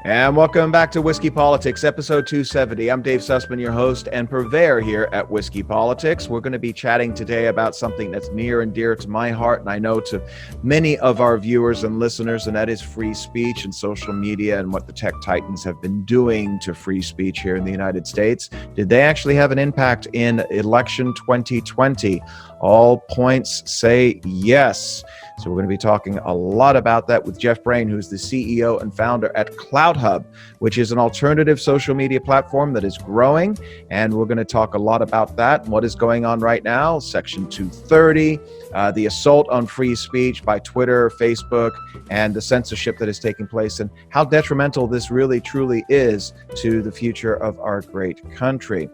And welcome back to Whiskey Politics, episode 270. I'm Dave Sussman, your host and purveyor here at Whiskey Politics. We're going to be chatting today about something that's near and dear to my heart, and I know to many of our viewers and listeners, and that is free speech and social media and what the tech titans have been doing to free speech here in the United States. Did they actually have an impact in election 2020? All points say yes. So we're going to be talking a lot about that with Jeff Brain, who's the CEO and founder at CloutHub, which is an alternative social media platform that is growing. And we're going to talk a lot about that and what is going on right now. Section 230, the assault on free speech by Twitter, Facebook, and the censorship that is taking place, and how detrimental this really truly is to the future of our great country.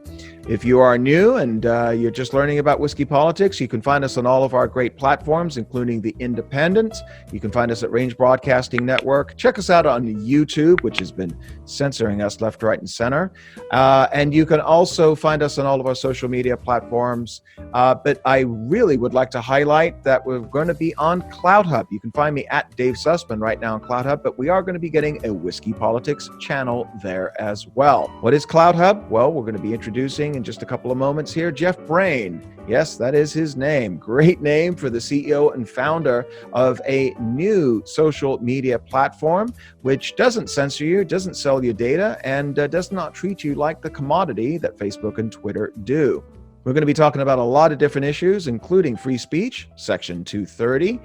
If you are new and you're just learning about Whiskey Politics, you can find us on all of our great platforms, including The Independent. You can find us at Range Broadcasting Network. Check us out on YouTube, which has been censoring us left, right, and center. And you can also find us on all of our social media platforms. But I really would like to highlight that we're going to be on CloutHub. You can find me at Dave Sussman right now on CloutHub, but we are going to be getting a Whiskey Politics channel there as well. What is CloutHub? Well, we're going to be introducing in just a couple of moments here Jeff Brain. Yes, that is his name. Great name for the CEO and founder of a new social media platform, which doesn't censor you, doesn't sell you data, and does not treat you like the commodity that Facebook and Twitter do. We're going to be talking about a lot of different issues, including free speech, Section 230,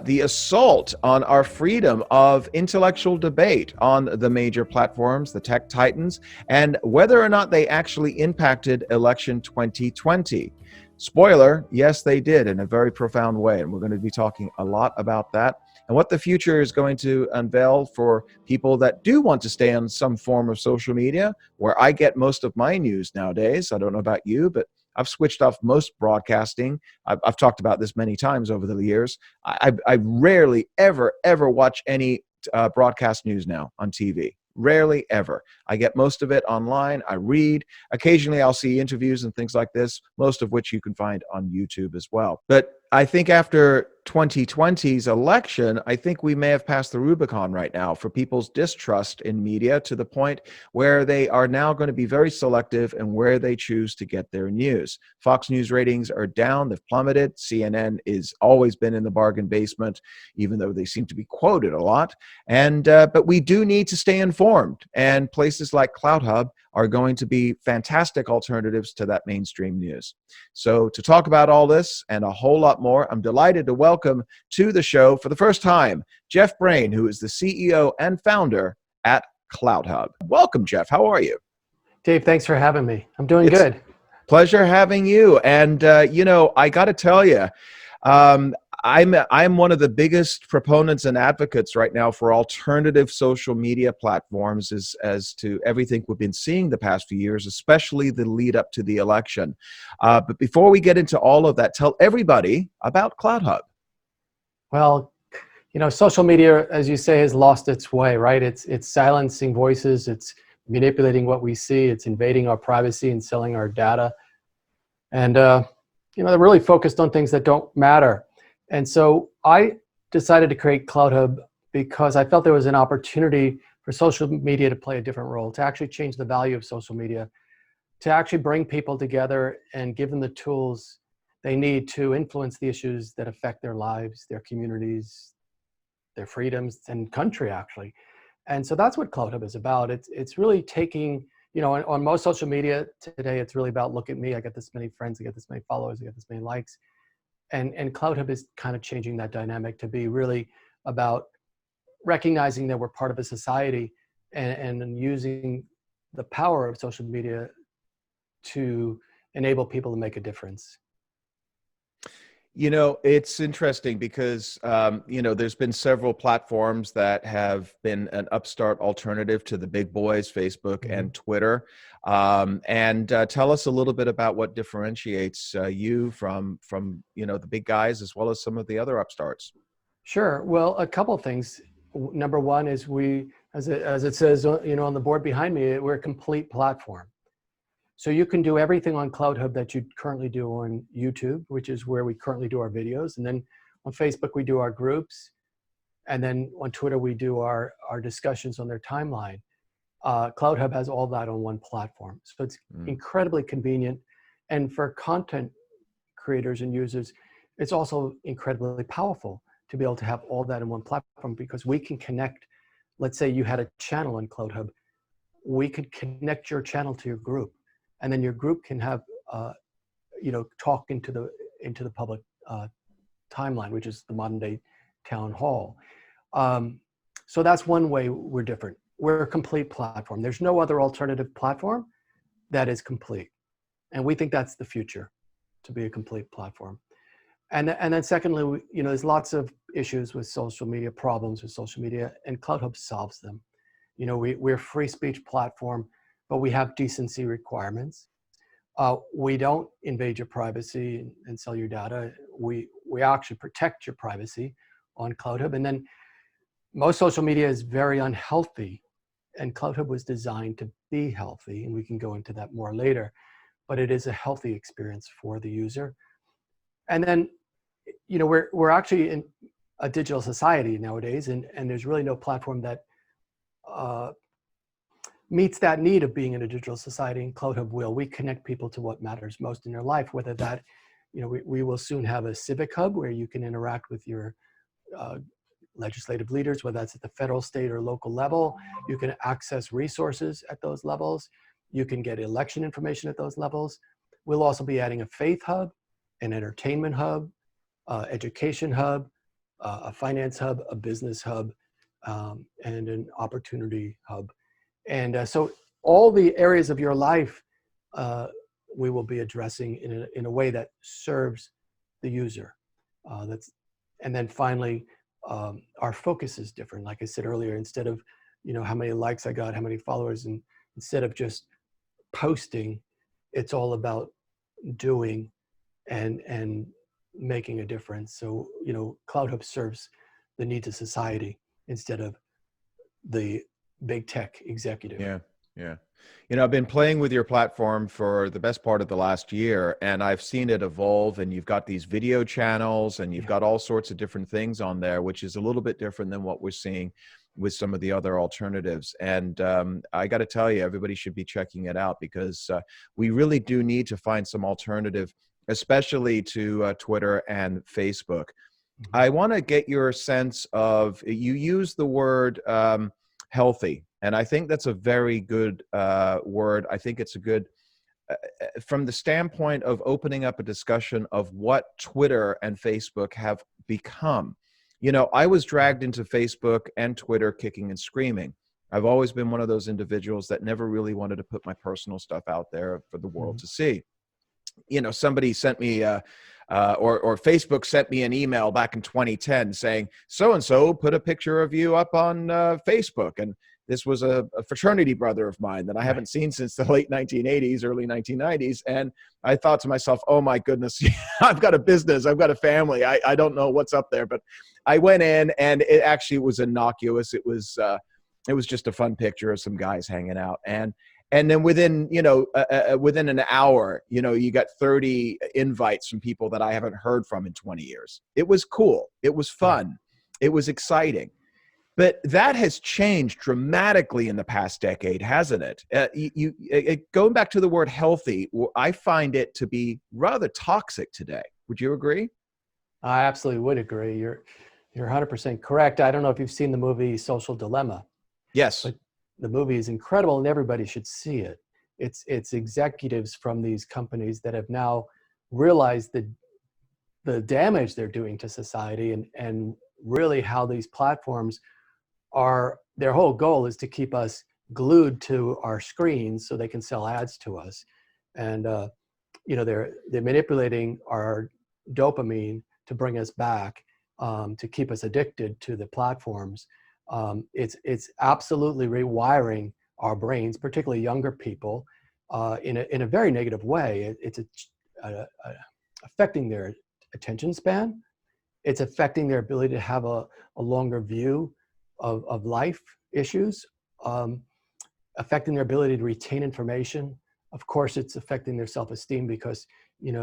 the assault on our freedom of intellectual debate on the major platforms, the tech titans, and whether or not they actually impacted election 2020. Spoiler, yes, they did in a very profound way, and we're going to be talking a lot about that and what the future is going to unveil for people that do want to stay on some form of social media, where I get most of my news nowadays. I don't know about you, but I've switched off most broadcasting. I've talked about this many times over the years. I rarely, ever watch any broadcast news now on TV. Rarely ever. I get most of it online. I read. Occasionally I'll see interviews and things like this, most of which you can find on YouTube as well. But I think after 2020's election, I think we may have passed the Rubicon right now for people's distrust in media, to the point where they are now going to be very selective in where they choose to get their news. Fox News ratings are down. They've plummeted. CNN is always been in the bargain basement, even though they seem to be quoted a lot. And but we do need to stay informed. And places like CloutHub are going to be fantastic alternatives to that mainstream news. So to talk about all this and a whole lot more, I'm delighted to welcome to the show for the first time, Jeff Brain, who is the CEO and founder at CloutHub. Welcome, Jeff. How are you? Dave, thanks for having me. I'm doing good. Pleasure having you. And, I got to tell you, I'm one of the biggest proponents and advocates right now for alternative social media platforms as to everything we've been seeing the past few years, especially the lead up to the election. But before we get into all of that, tell everybody about CloutHub. Well, social media, as you say, has lost its way, right? It's silencing voices. It's manipulating what we see. It's invading our privacy and selling our data. And, they're really focused on things that don't matter. And so I decided to create CloutHub because I felt there was an opportunity for social media to play a different role, to actually change the value of social media, to actually bring people together and give them the tools they need to influence the issues that affect their lives, their communities, their freedoms, and country, actually. And so that's what CloutHub is about. It's really taking, on most social media today, it's really about, look at me, I got this many friends, I got this many followers, I got this many likes. And CloutHub is kind of changing that dynamic to be really about recognizing that we're part of a society and using the power of social media to enable people to make a difference. It's interesting because, there's been several platforms that have been an upstart alternative to the big boys, Facebook and Twitter. And tell us a little bit about what differentiates you from the big guys, as well as some of the other upstarts. Sure. Well, a couple of things. Number one is we, as it says, on the board behind me, we're a complete platform. So you can do everything on CloutHub that you currently do on YouTube, which is where we currently do our videos. And then on Facebook, we do our groups. And then on Twitter, we do our discussions on their timeline. Cloud Hub has all that on one platform. So it's incredibly convenient. And for content creators and users, it's also incredibly powerful to be able to have all that in one platform, because we can connect. Let's say you had a channel on Cloud Hub. We could connect your channel to your group, and then your group can have, talk into the public timeline, which is the modern day town hall. So that's one way we're different. We're a complete platform. There's no other alternative platform that is complete. And we think that's the future, to be a complete platform. And then secondly, there's lots of issues with social media, problems with social media, and Cloud Hub solves them. We're a free speech platform, but we have decency requirements. We don't invade your privacy and sell your data. We actually protect your privacy on Cloud Hub. And then most social media is very unhealthy, and Cloud Hub was designed to be healthy, and we can go into that more later, but it is a healthy experience for the user. And then, we're actually in a digital society nowadays, and there's really no platform that meets that need of being in a digital society, and Cloud Hub will. We connect people to what matters most in their life, whether that, we will soon have a civic hub where you can interact with your legislative leaders, whether that's at the federal, state, or local level. You can access resources at those levels. You can get election information at those levels. We'll also be adding a faith hub, an entertainment hub, education hub, a finance hub, a business hub, and an opportunity hub. And so all the areas of your life, we will be addressing in a way that serves the user. And then finally, our focus is different. Like I said earlier, instead of how many likes I got, how many followers, and instead of just posting, it's all about doing and making a difference. So Cloud Hub serves the needs of society instead of the big tech executive. Yeah. I've been playing with your platform for the best part of the last year, and I've seen it evolve, and you've got these video channels, and you've got all sorts of different things on there, which is a little bit different than what we're seeing with some of the other alternatives. And I got to tell you, everybody should be checking it out, because we really do need to find some alternative, especially to Twitter and Facebook. I want to get your sense of, you use the word healthy, and I think that's a very good word. I think it's a good, from the standpoint of opening up a discussion of what Twitter and Facebook have become. I was dragged into Facebook and Twitter kicking and screaming. I've always been one of those individuals that never really wanted to put my personal stuff out there for the world to see. Somebody sent me, or Facebook sent me an email back in 2010 saying, so-and-so put a picture of you up on Facebook. And this was a fraternity brother of mine that I haven't seen since the late 1980s, early 1990s. And I thought to myself, oh my goodness, I've got a business, I've got a family. I don't know what's up there. But I went in, and it actually was innocuous. It was just a fun picture of some guys hanging out. And then within an hour, you got 30 invites from people that I haven't heard from in 20 years. It was cool. It was fun. It was exciting. But that has changed dramatically in the past decade, hasn't it? Going back to the word healthy, I find it to be rather toxic today. Would you agree? I absolutely would agree. You're 100% correct. I don't know if you've seen the movie Social Dilemma. Yes. But the movie is incredible, and everybody should see it. It's executives from these companies that have now realized the damage they're doing to society, and really how these platforms their whole goal is to keep us glued to our screens so they can sell ads to us. And they're manipulating our dopamine to bring us back, to keep us addicted to the platforms. It's absolutely rewiring our brains, particularly younger people, in a very negative way. It's affecting their attention span. It's affecting their ability to have a longer view of life issues, affecting their ability to retain information. Of course, it's affecting their self-esteem, because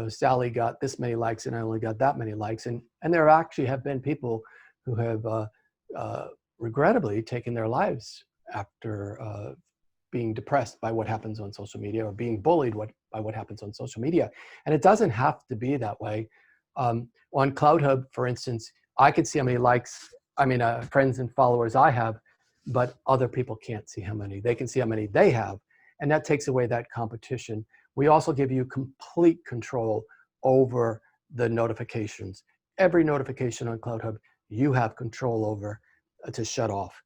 Sally got this many likes and I only got that many likes, and there actually have been people who have regrettably taken their lives after being depressed by what happens on social media, or being bullied by what happens on social media. And it doesn't have to be that way. On CloudHub, for instance, I could see how many friends and followers I have, but other people can't see how many. They can see how many they have, and that takes away that competition. We also give you complete control over the notifications. Every notification on CloudHub, you have control over to shut off.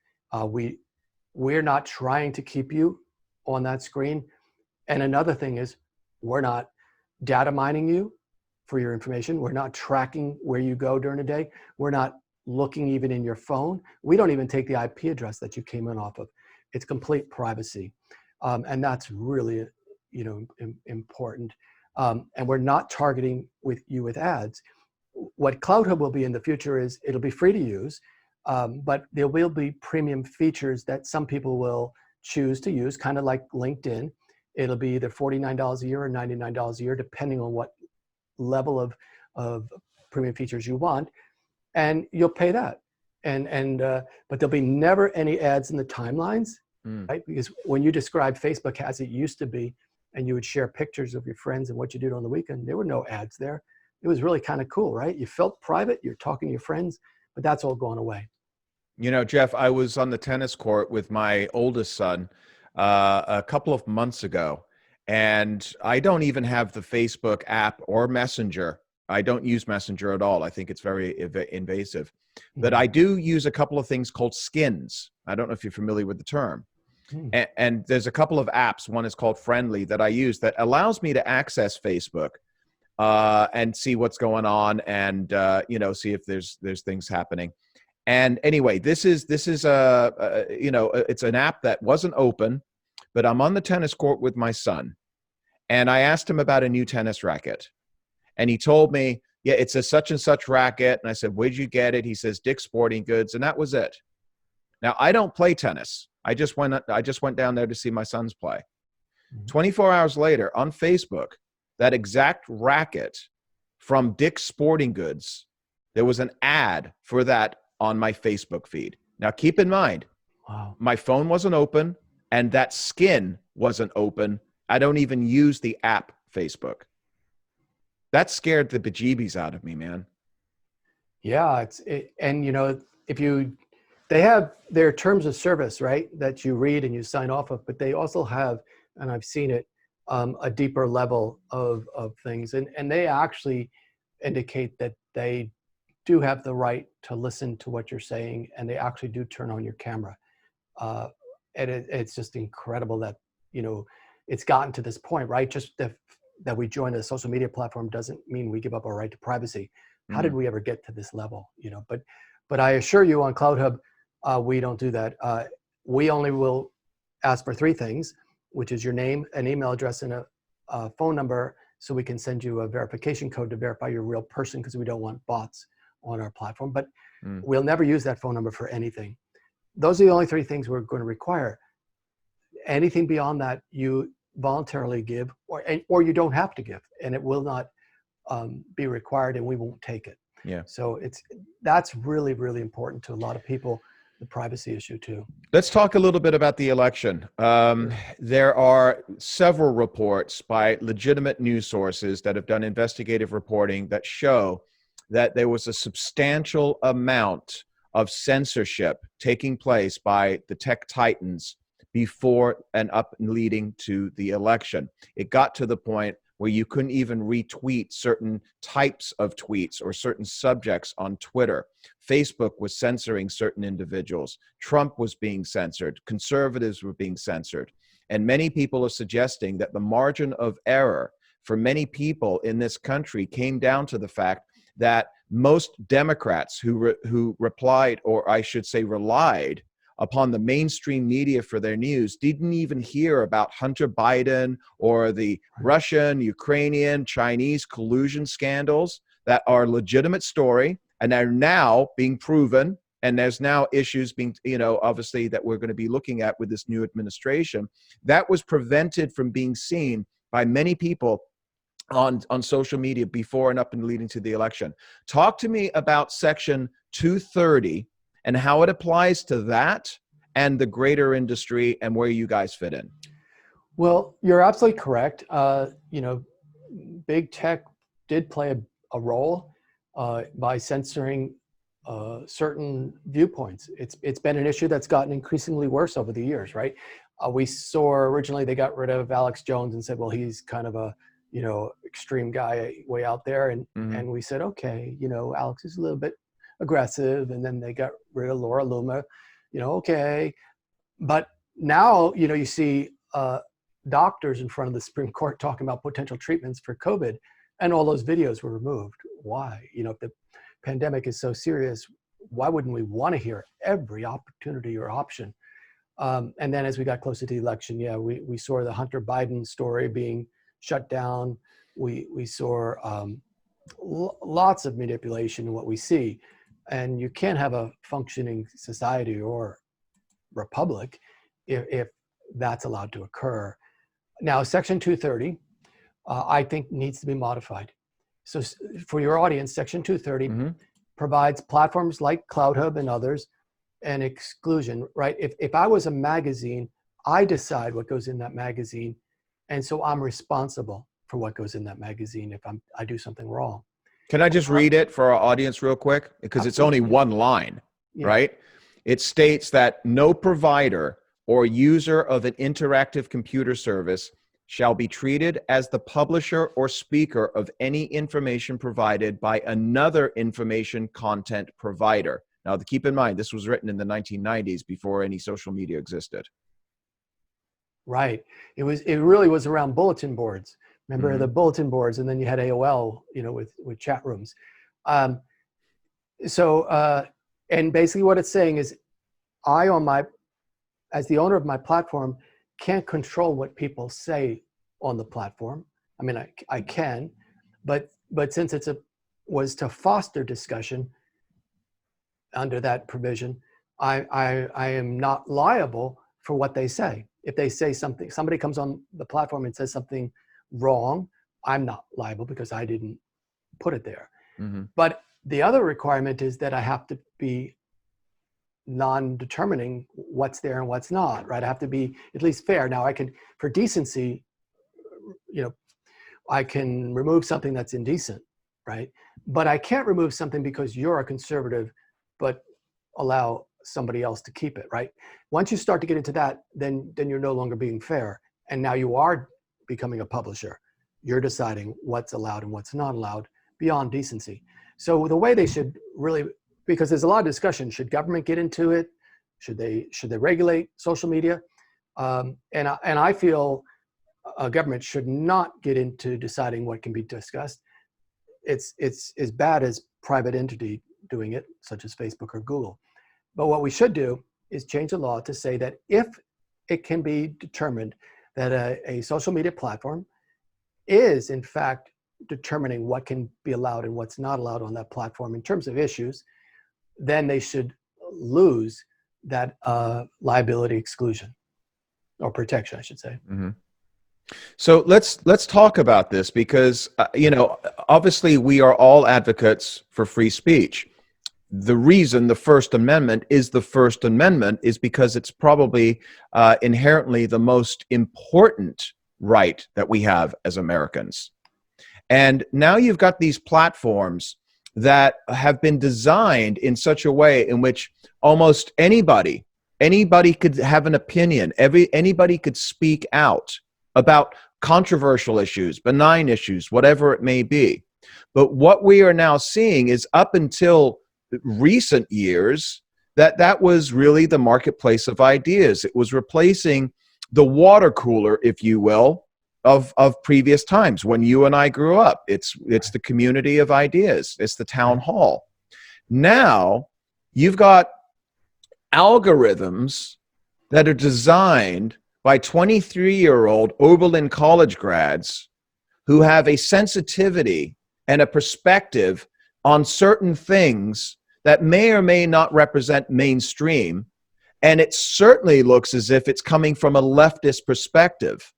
We're not trying to keep you on that screen. And another thing is, we're not data mining you for your information. We're not tracking where you go during the day. We're not looking even in your phone. We don't even take the IP address that you came in off of. It's complete privacy. And that's really, important. And we're not targeting you with ads. What CloudHub will be in the future is it'll be free to use, but there will be premium features that some people will choose to use, kind of like LinkedIn. It'll be either $49 a year or $99 a year, depending on what level of premium features you want, and you'll pay that. But there'll be never any ads in the timelines, right? Because when you describe Facebook as it used to be, and you would share pictures of your friends and what you did on the weekend, there were no ads there. It was really kind of cool, right? You felt private, you're talking to your friends, but that's all gone away. Jeff, I was on the tennis court with my oldest son a couple of months ago, and I don't even have the Facebook app or Messenger. I don't use Messenger at all. I think it's very invasive. But I do use a couple of things called skins. I don't know if you're familiar with the term. And there's a couple of apps. One is called Friendly that I use that allows me to access Facebook and see what's going on, and see if there's things happening. And anyway, this is it's an app that wasn't open, but I'm on the tennis court with my son, and I asked him about a new tennis racket, and he told me, yeah, it's a such and such racket. And I said, where'd you get it? He says, Dick's Sporting Goods, and that was it. Now, I don't play tennis. I just went down there to see my sons play. 24 hours later, on Facebook, that exact racket from Dick's Sporting Goods, there was an ad for that on my Facebook feed. Now, keep in mind, my phone wasn't open, and that skin wasn't open. I don't even use the app Facebook. That scared the bejeebies out of me, man. Yeah, they have their terms of service, right, that you read and you sign off of, but they also have, and I've seen it, a deeper level of things. And they actually indicate that they do have the right to listen to what you're saying, and they actually do turn on your camera. And it's just incredible that, it's gotten to this point, right? Just that we join a social media platform doesn't mean we give up our right to privacy. How did we ever get to this level? But I assure you, on CloudHub, we don't do that. We only will ask for three things, which is your name, an email address, and a phone number, so we can send you a verification code to verify you're a real person, because we don't want bots on our platform. But we'll never use that phone number for anything. Those are the only three things we're going to require. Anything beyond that, you voluntarily give, or you don't have to give, and it will not be required, and we won't take it. Yeah. So that's really, really important to a lot of people, the privacy issue too. Let's talk a little bit about the election. There are several reports by legitimate news sources that have done investigative reporting that show that there was a substantial amount of censorship taking place by the tech titans before and up and leading to the election. It got to the point where you couldn't even retweet certain types of tweets or certain subjects on Twitter. Facebook was censoring certain individuals. Trump was being censored. Conservatives were being censored. And many people are suggesting that the margin of error for many people in this country came down to the fact that most Democrats who replied, or I should say relied, upon the mainstream media for their news didn't even hear about Hunter Biden or the Russian, Ukrainian, Chinese collusion scandals that are a legitimate story and are now being proven. And there's now issues being, obviously that we're going to be looking at with this new administration. That was prevented from being seen by many people on social media before and up and leading to the election. Talk to me about Section 230 and how it applies to that and the greater industry and where you guys fit in. Well, you're absolutely correct. Big tech did play a role by censoring certain viewpoints. It's been an issue that's gotten increasingly worse over the years, right? We saw originally they got rid of Alex Jones and said, well, he's kind of a extreme guy way out there, and we said, okay, Alex is a little bit aggressive, and then they got rid of Laura Loomer, okay, but now you see doctors in front of the Supreme Court talking about potential treatments for COVID, and all those videos were removed. Why? If the pandemic is so serious, why wouldn't we want to hear every opportunity or option? And then as we got closer to the election, we saw the Hunter Biden story being shut down. We saw lots of manipulation in what we see, and you can't have a functioning society or republic if that's allowed to occur. Now, Section 230, I think needs to be modified. So for your audience, Section 230 provides platforms like CloudHub and others an exclusion, right? If I was a magazine, I decide what goes in that magazine, and so I'm responsible for what goes in that magazine if I do something wrong. Can I just read it for our audience real quick? Because it's only one line, right? It states that no provider or user of an interactive computer service shall be treated as the publisher or speaker of any information provided by another information content provider. Now, keep in mind, this was written in the 1990s before any social media existed. Right. It really was around bulletin boards. Remember the bulletin boards, and then you had AOL, with chat rooms. And basically what it's saying is, as the owner of my platform, can't control what people say on the platform. I mean, I can, but since was to foster discussion under that provision, I am not liable for what they say. If they say something, somebody comes on the platform and says something wrong, I'm not liable because I didn't put it there. But the other requirement is that I have to be non-determining what's there and what's not, right? I have to be at least fair. Now I can, for decency, I can remove something that's indecent, right? But I can't remove something because you're a conservative, but allow somebody else to keep it, right? Once you start to get into that, then you're no longer being fair. And now you are becoming a publisher. You're deciding what's allowed and what's not allowed beyond decency. So the way they should really, because there's a lot of discussion, should government get into it? Should they regulate social media? And I feel a government should not get into deciding what can be discussed. It's as bad as private entity doing it, such as Facebook or Google. But what we should do is change the law to say that if it can be determined that a social media platform is in fact determining what can be allowed and what's not allowed on that platform in terms of issues, then they should lose that liability exclusion or protection, I should say. So let's talk about this because, obviously we are all advocates for free speech. The reason the First Amendment is the First Amendment is because it's probably inherently the most important right that we have as Americans. And now you've got these platforms that have been designed in such a way in which almost anybody could have an opinion. Anybody could speak out about controversial issues, benign issues, whatever it may be. But what we are now seeing is, up until recent years, that was really the marketplace of ideas. It was replacing the water cooler, if you will, of previous times when you and I grew up. It's the community of ideas. It's the town hall. Now you've got algorithms that are designed by 23-year-old Oberlin college grads who have a sensitivity and a perspective on certain things that may or may not represent mainstream. And it certainly looks as if it's coming from a leftist perspective.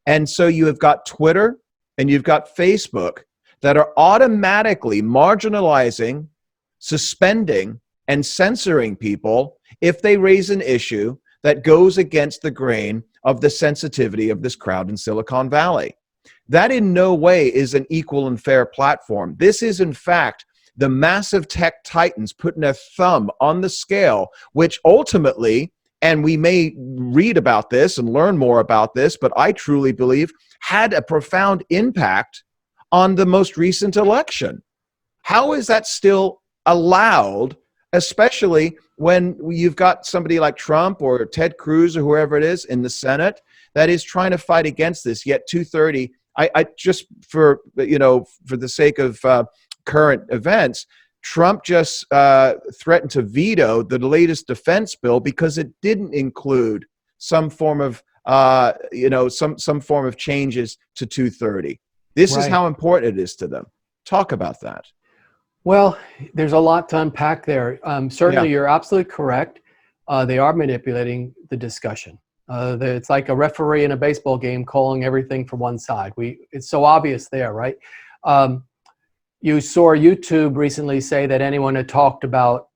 And so you have got Twitter and you've got Facebook that are automatically marginalizing, suspending, and censoring people if they raise an issue that goes against the grain of the sensitivity of this crowd in Silicon Valley. That in no way is an equal and fair platform. This is, in fact, the massive tech titans putting a thumb on the scale, which ultimately, and we may read about this and learn more about this, but I truly believe had a profound impact on the most recent election. How is that still allowed, especially when you've got somebody like Trump or Ted Cruz or whoever it is in the Senate that is trying to fight against this, yet 230, I just, for the sake of current events, Trump just threatened to veto the latest defense bill because it didn't include some form of some form of changes to 230. This is how important it is to them. Talk about that. Well, there's a lot to unpack there. Certainly, you're absolutely correct. They are manipulating the discussion. It's like a referee in a baseball game calling everything from one side. It's so obvious there, right? You saw YouTube recently say that anyone who talked about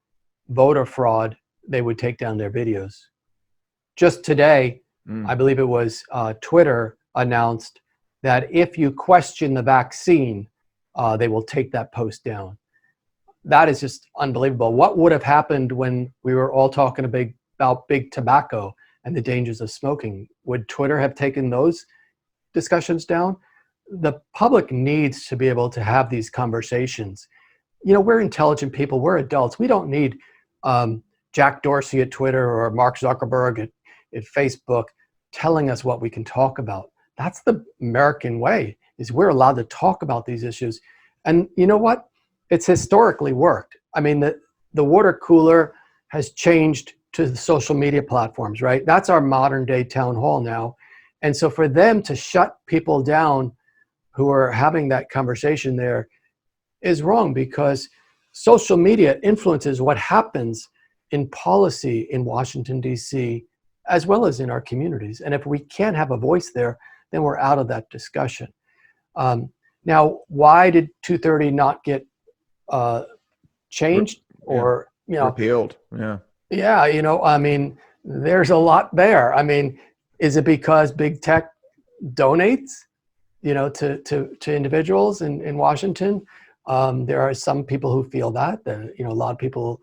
voter fraud, they would take down their videos. Just today, I believe it was Twitter announced that if you question the vaccine, they will take that post down. That is just unbelievable. What would have happened when we were all talking about big tobacco and the dangers of smoking? Would Twitter have taken those discussions down? The public needs to be able to have these conversations. We're intelligent people. We're adults. We don't need Jack Dorsey at Twitter or Mark Zuckerberg at Facebook telling us what we can talk about. That's the American way, is we're allowed to talk about these issues. And you know what? It's historically worked. I mean, the water cooler has changed to the social media platforms, right? That's our modern day town hall now. And so for them to shut people down who are having that conversation there is wrong, because social media influences what happens in policy in Washington, D.C., as well as in our communities. And if we can't have a voice there, then we're out of that discussion. Now, why did 230 not get changed or, repealed? I mean, there's a lot there. I mean, is it because big tech donates, to individuals in Washington? There are some people who feel that, a lot of people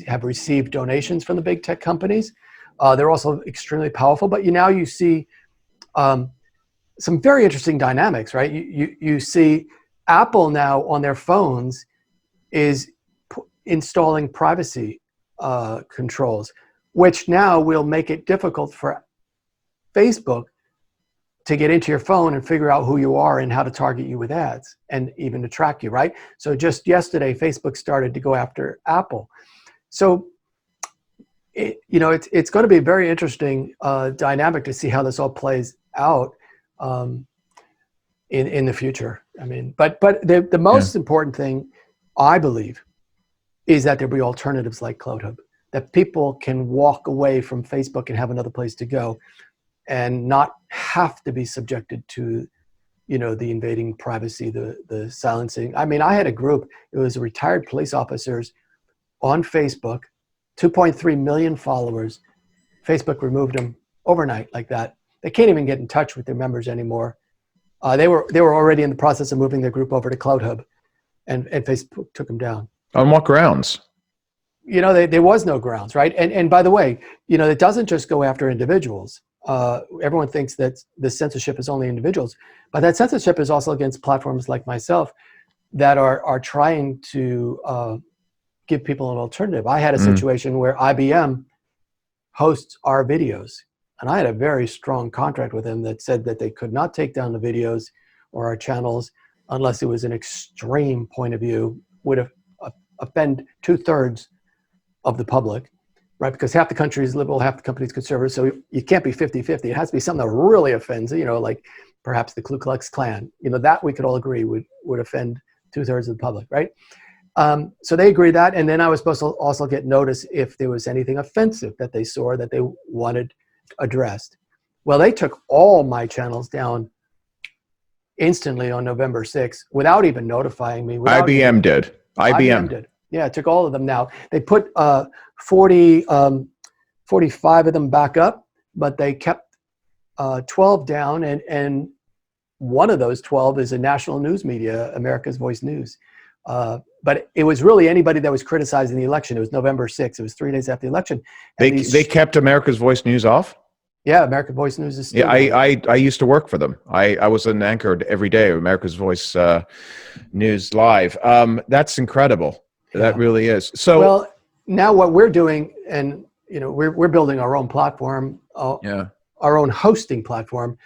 have received donations from the big tech companies. They're also extremely powerful, but now you see some very interesting dynamics, right? You see Apple now on their phones is installing privacy controls, which now will make it difficult for Facebook to get into your phone and figure out who you are and how to target you with ads and even to track you, right? So just yesterday, Facebook started to go after Apple. So, it's going to be a very interesting dynamic to see how this all plays out in the future. I mean, but the most important thing, I believe, is that there be alternatives like CloudHub, that people can walk away from Facebook and have another place to go and not have to be subjected to, the invading privacy, the silencing. I mean, I had a group, it was retired police officers on Facebook, 2.3 million followers. Facebook removed them overnight like that. They can't even get in touch with their members anymore. They were already in the process of moving their group over to CloudHub, and Facebook took them down. On what grounds? There was no grounds, right? And by the way, it doesn't just go after individuals. Everyone thinks that the censorship is only individuals, but that censorship is also against platforms like myself that are trying to give people an alternative. I had a situation where IBM hosts our videos, and I had a very strong contract with them that said that they could not take down the videos or our channels unless it was an extreme point of view, would offend 2/3 of the public, right? Because half the country is liberal, half the country is conservative. So you can't be 50-50. It has to be something that really offends, like perhaps the Ku Klux Klan, that we could all agree would offend 2/3 of the public, right? So they agreed that. And then I was supposed to also get notice if there was anything offensive that they saw that they wanted addressed. Well, they took all my channels down instantly on November 6th without even notifying me. IBM did. IBM did. Yeah, it took all of them now. They put 45 of them back up, but they kept 12 down, and one of those 12 is a national news media, America's Voice News. But it was really anybody that was criticizing the election. It was November 6th. It was 3 days after the election. And They kept America's Voice News off? Yeah, American Voice News is still Yeah, I used to work for them. I was an anchor every day of America's Voice News Live. That's incredible. Yeah. That really is. So well, now what we're doing, and we're building our own platform, our own hosting platform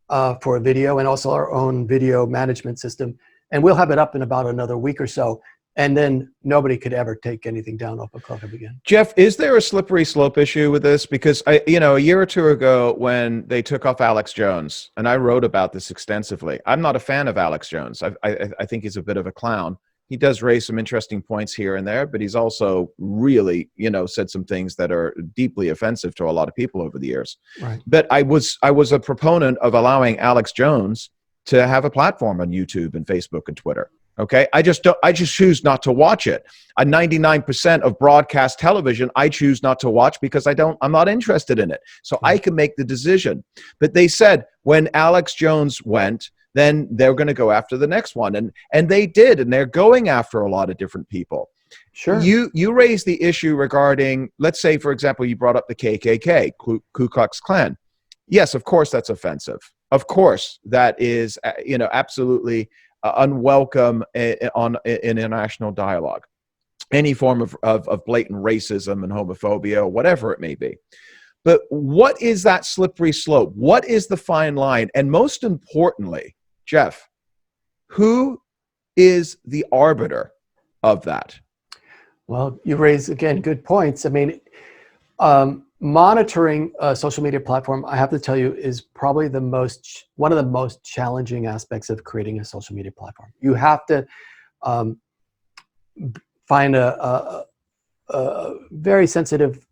for video, and also our own video management system, and we'll have it up in about another week or so. And then nobody could ever take anything down off of CloudHub again. Jeff, is there a slippery slope issue with this? Because a year or two ago when they took off Alex Jones, and I wrote about this extensively. I'm not a fan of Alex Jones. I think he's a bit of a clown. He does raise some interesting points here and there, but he's also really, said some things that are deeply offensive to a lot of people over the years. Right. But I was a proponent of allowing Alex Jones to have a platform on YouTube and Facebook and Twitter. Okay, I just choose not to watch it. 99% of broadcast television, I choose not to watch because I'm not interested in it. So I can make the decision. But they said when Alex Jones went, then they're going to go after the next one, and they did, and they're going after a lot of different people. Sure. You raised the issue regarding, let's say, for example, you brought up the KKK, Ku Klux Klan. Yes, of course that's offensive. Of course that is, absolutely unwelcome in international dialogue. Any form of blatant racism and homophobia, whatever it may be. But what is that slippery slope? What is the fine line? And most importantly, Jeff, who is the arbiter of that? Well, you raise, again, good points. I mean, monitoring a social media platform, I have to tell you, is probably one of the most challenging aspects of creating a social media platform. You have to find a very sensitive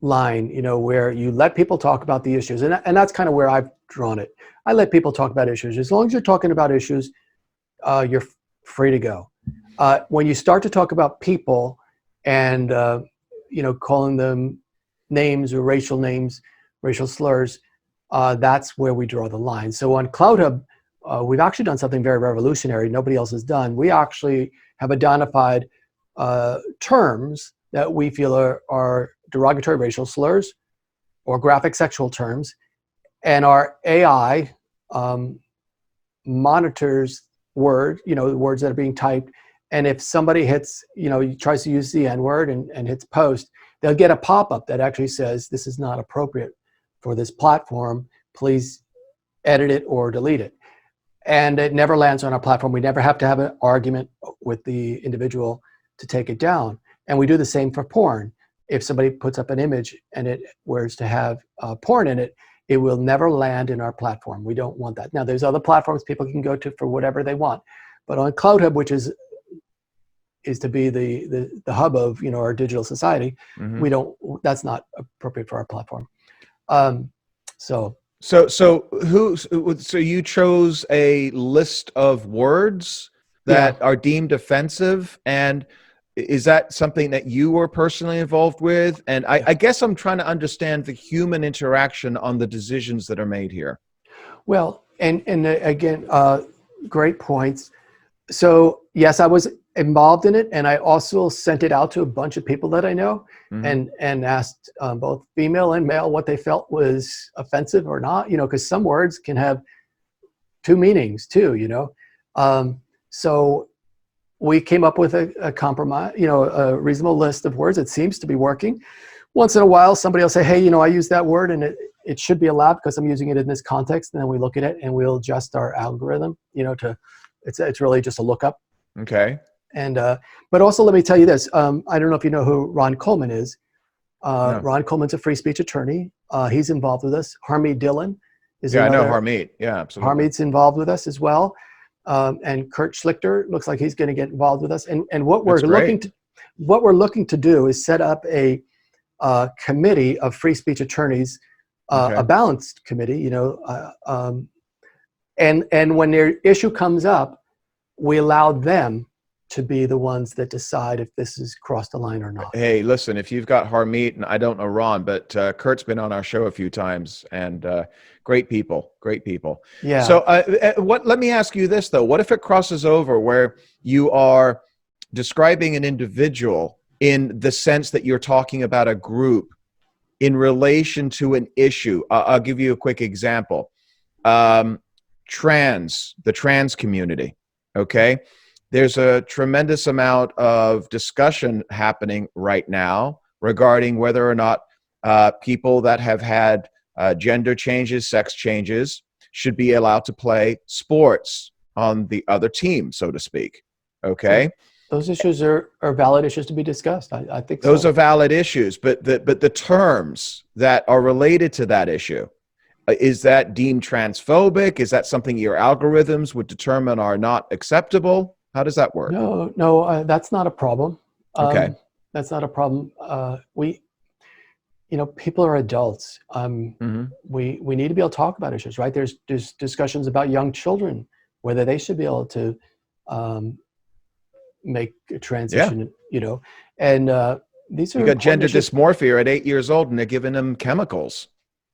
line, where you let people talk about the issues. And that's kind of where I've drawn it. I let people talk about issues. As long as you're talking about issues, you're free to go. When you start to talk about people and, calling them names or racial names, racial slurs, that's where we draw the line. So on CloudHub, we've actually done something very revolutionary nobody else has done. We actually have identified terms that we feel are derogatory racial slurs or graphic sexual terms, and our AI monitors words that are being typed. And if somebody tries to use the N-word and hits post, they'll get a pop-up that actually says, this is not appropriate for this platform. Please edit it or delete it. And it never lands on our platform. We never have to have an argument with the individual to take it down. And we do the same for porn. If somebody puts up an image and it were to have porn in it, it will never land in our platform. We don't want that. Now, there's other platforms people can go to for whatever they want. But on CloudHub, which is to be the hub of our digital society, mm-hmm. That's not appropriate for our platform. So you chose a list of words that are deemed offensive, and is that something that you were personally involved with? And I guess I'm trying to understand the human interaction on the decisions that are made here. Well, and again, great points. So yes, I was involved in it, and I also sent it out to a bunch of people that I know, mm-hmm. and asked both female and male what they felt was offensive or not, because some words can have two meanings too, so we came up with a compromise, a reasonable list of words. It seems to be working. Once in a while, somebody will say, hey, I use that word and it should be allowed because I'm using it in this context. And then we look at it and we'll adjust our algorithm, it's really just a lookup. Okay. And, but also let me tell you this. I don't know if you know who Ron Coleman is. No. Ron Coleman's a free speech attorney. He's involved with us. Harmeet Dillon is I know Harmeet. Yeah, absolutely. Harmeet's involved with us as well. And Kurt Schlichter looks like he's going to get involved with us. And what we're looking to do is set up a committee of free speech attorneys, a balanced committee, and when their issue comes up, we allow them to be the ones that decide if this has crossed the line or not. Hey, listen, if you've got Harmeet, and I don't know Ron, but Kurt's been on our show a few times, and great people, great people. Yeah. So let me ask you this, though. What if it crosses over where you are describing an individual in the sense that you're talking about a group in relation to an issue? I'll give you a quick example. The trans community, okay? There's a tremendous amount of discussion happening right now regarding whether or not people that have had gender changes, sex changes, should be allowed to play sports on the other team, so to speak. Okay? Those issues are valid issues to be discussed. I think Those so. are valid issues, but the terms that are related to that issue, is that deemed transphobic? Is that something your algorithms would determine are not acceptable? How does that work? No, that's not a problem. Okay. That's not a problem. People are adults. Mhm. We need to be able to talk about issues, right? There's discussions about young children, whether they should be able to make a Yeah. transition, and these are You got gender important issues. dysmorphia at 8 years old and they're giving them chemicals.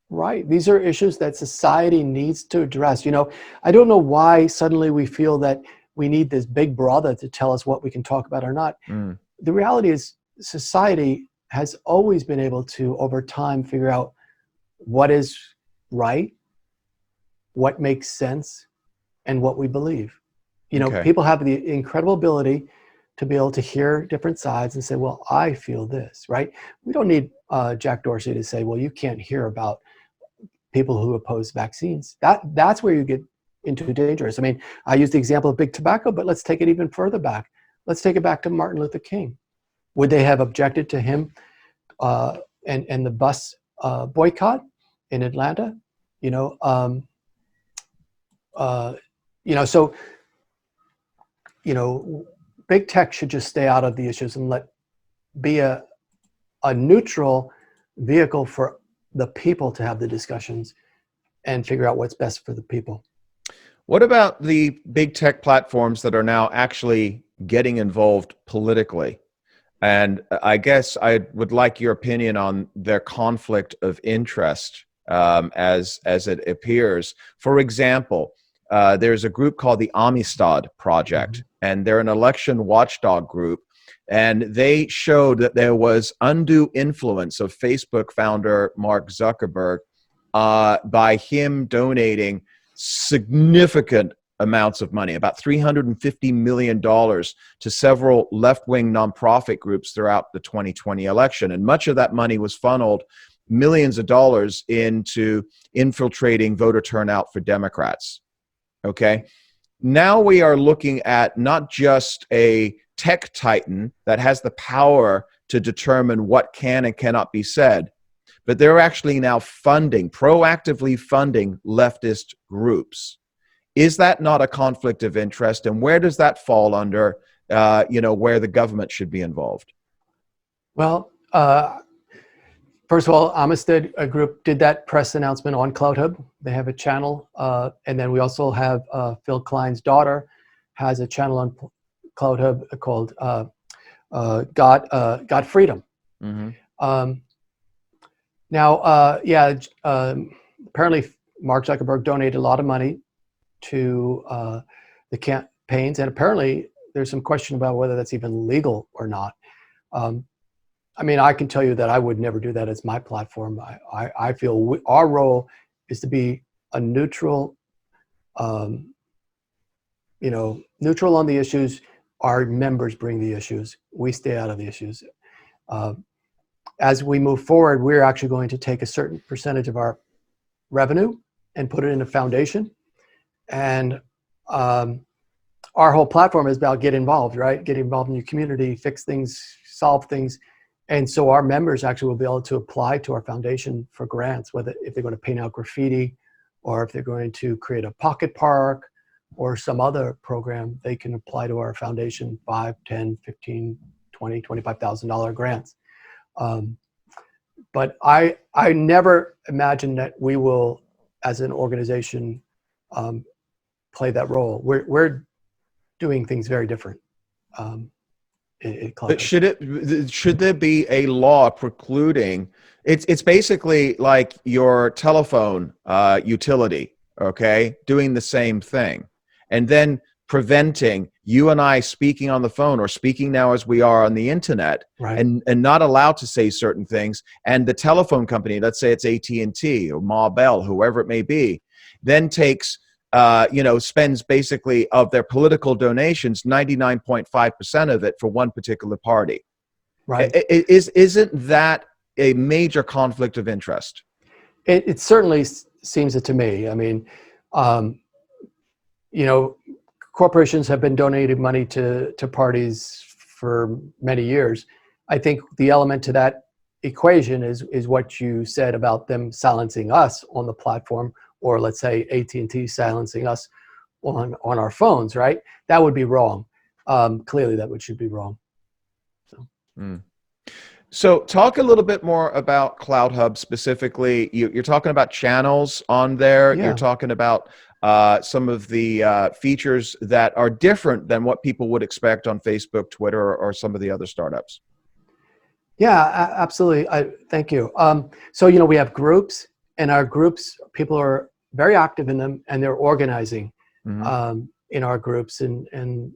Right. These are issues that society needs to address. I don't know why suddenly we feel that we need this big brother to tell us what we can talk about or not. Mm. The reality is society has always been able to, over time, figure out what is right, what makes sense, and what we believe. Okay. People have the incredible ability to be able to hear different sides and say, well, I feel this, right? We don't need Jack Dorsey to say, well, you can't hear about people who oppose vaccines. That's where you get into dangerous. I mean, I use the example of big tobacco, but let's take it even further back. Let's take it back to Martin Luther King. Would they have objected to him and the bus boycott in Atlanta? So big tech should just stay out of the issues and be a neutral vehicle for the people to have the discussions and figure out what's best for the people. What about the big tech platforms that are now actually getting involved politically? And I guess I would like your opinion on their conflict of interest as it appears. For example, there's a group called the Amistad Project, Mm-hmm. and they're an election watchdog group. And they showed that there was undue influence of Facebook founder Mark Zuckerberg by him donating significant amounts of money, about $350 million, to several left-wing nonprofit groups throughout the 2020 election. And much of that money was funneled, millions of dollars, into infiltrating voter turnout for Democrats. Okay. Now we are looking at not just a tech titan that has the power to determine what can and cannot be said, but they're actually now proactively funding leftist groups. Is that not a conflict of interest? And where does that fall under, where the government should be involved? Well, first of all, Amistad Group did that press announcement on CloudHub. They have a channel. And then we also have Phil Klein's daughter has a channel on CloudHub called God Freedom. Mm-hmm. Apparently Mark Zuckerberg donated a lot of money to the campaigns, and apparently there's some question about whether that's even legal or not. I can tell you that I would never do that as my platform. I feel our role is to be a neutral, neutral on the issues. Our members bring the issues. We stay out of the issues. As we move forward, we're actually going to take a certain percentage of our revenue and put it in a foundation. And our whole platform is about get involved, right? Get involved in your community, fix things, solve things. And so our members actually will be able to apply to our foundation for grants, whether if they're going to paint out graffiti or if they're going to create a pocket park or some other program, they can apply to our foundation $5, $10, $15, $20, $25,000 grants. But I never imagined that we will, as an organization, play that role. We're doing things very different. Cloud But Hub. should there be a law precluding? It's basically like your telephone utility, okay, doing the same thing, and then preventing you and I speaking on the phone or speaking now as we are on the internet, Right. and not allowed to say certain things. And the telephone company, let's say it's AT&T or Ma Bell, whoever it may be, then takes spends basically of their political donations 99.5% of it for one particular party. Right. Isn't that a major conflict of interest? It certainly seems it to me. I mean, corporations have been donating money to parties for many years. I think the element to that equation is what you said about them silencing us on the platform, or let's say AT&T silencing us on our phones, right? That would be wrong. Clearly, should be wrong. So. So talk a little bit more about Cloud Hub specifically. You're talking about channels on there. Yeah. You're talking about some of the features that are different than what people would expect on Facebook, Twitter, or some of the other startups. Yeah, absolutely. Thank you. So, we have groups, and our groups, people are very active in them, and they're organizing in our groups, and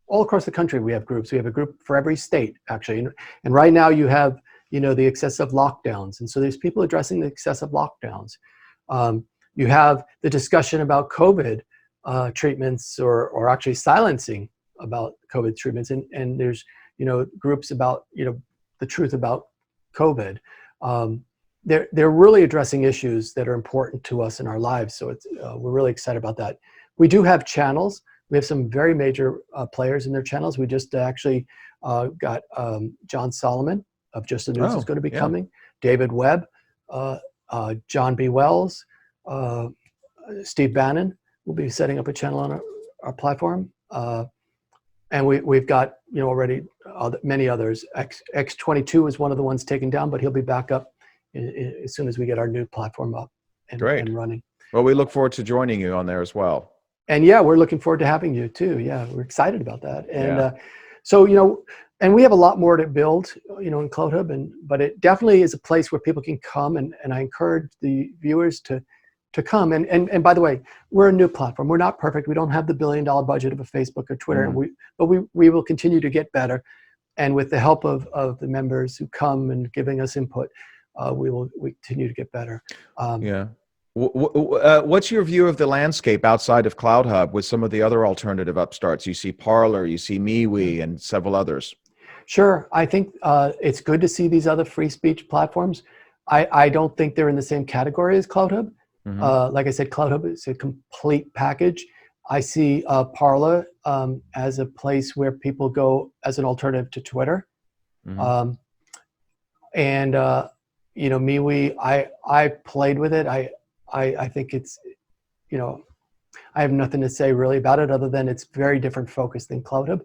all across the country we have groups. We have a group for every state, actually. And right now you have, the excessive lockdowns. And so there's people addressing the excessive lockdowns. You have the discussion about COVID treatments, or actually silencing about COVID treatments. And there's, groups about, the truth about COVID. They're really addressing issues that are important to us in our lives. So we're really excited about that. We do have channels. We have some very major players in their channels. We just actually got John Solomon of Just the News is going to be coming. David Webb, John B. Wells, Steve Bannon will be setting up a channel on our platform. And we've got, already many others. X22 is one of the ones taken down, but he'll be back up as soon as we get our new platform up and running. Well, we look forward to joining you on there as well. And yeah, we're looking forward to having you too. Yeah, we're excited about that. And so, and we have a lot more to build, in Cloud Hub, but it definitely is a place where people can come, and I encourage the viewers to come. And by the way, we're a new platform. We're not perfect. We don't have the $1 billion budget of a Facebook or Twitter, but we will continue to get better. And with the help of the members who come and giving us input, we continue to get better. What's your view of the landscape outside of Cloud Hub with some of the other alternative upstarts? You see Parler, you see MeWe, and several others. Sure. I think it's good to see these other free speech platforms. I don't think they're in the same category as Cloud Hub. Like I said, Cloud Hub is a complete package. I see Parler as a place where people go as an alternative to Twitter. And MeWe, I played with it. I think it's, I have nothing to say really about it other than it's very different focus than Cloud Hub.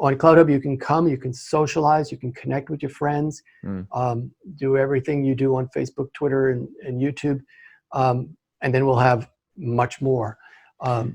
On Cloud Hub, you can come, you can socialize, you can connect with your friends, do everything you do on Facebook, Twitter, and YouTube. And then we'll have much more.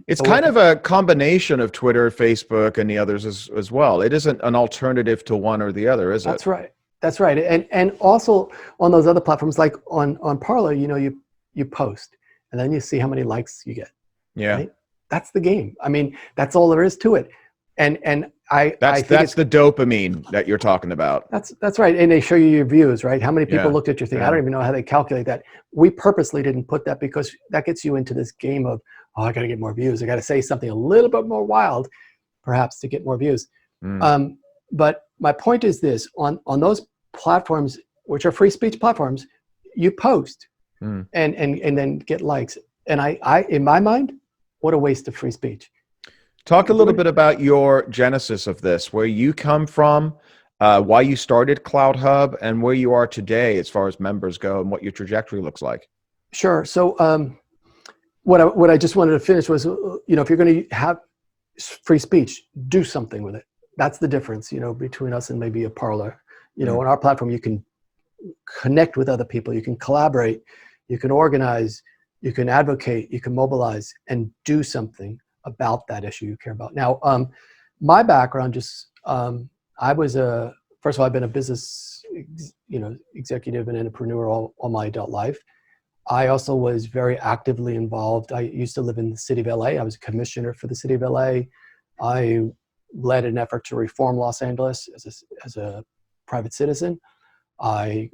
It's kind of a combination of Twitter, Facebook, and the others as well. It isn't an alternative to one or the other, is it? That's right. That's right. And also on those other platforms, like on Parler, you post, and then you see how many likes you get. Yeah. Right? That's the game. I mean, that's all there is to it. And I think that's the dopamine that you're talking about. That's right. And they show you your views, right? How many people looked at your thing? Yeah. I don't even know how they calculate that. We purposely didn't put that because that gets you into this game of, I got to get more views. I got to say something a little bit more wild, perhaps, to get more views. But my point is this: on those platforms, which are free speech platforms, you post and then get likes. And I in my mind, what a waste of free speech. Talk a little bit about your genesis of this, where you come from, why you started Cloud Hub, and where you are today as far as members go, and what your trajectory looks like. Sure. So what I just wanted to finish was, if you're going to have free speech, do something with it. That's the difference, between us and maybe a Parler. On our platform, you can connect with other people, you can collaborate, you can organize, you can advocate, you can mobilize, and do something about that issue you care about. Now, my background, I was first of all, I've been a business, executive and entrepreneur all my adult life. I also was very actively involved. I used to live in the city of LA. I was a commissioner for the city of LA. I led an effort to reform Los Angeles as a private citizen. A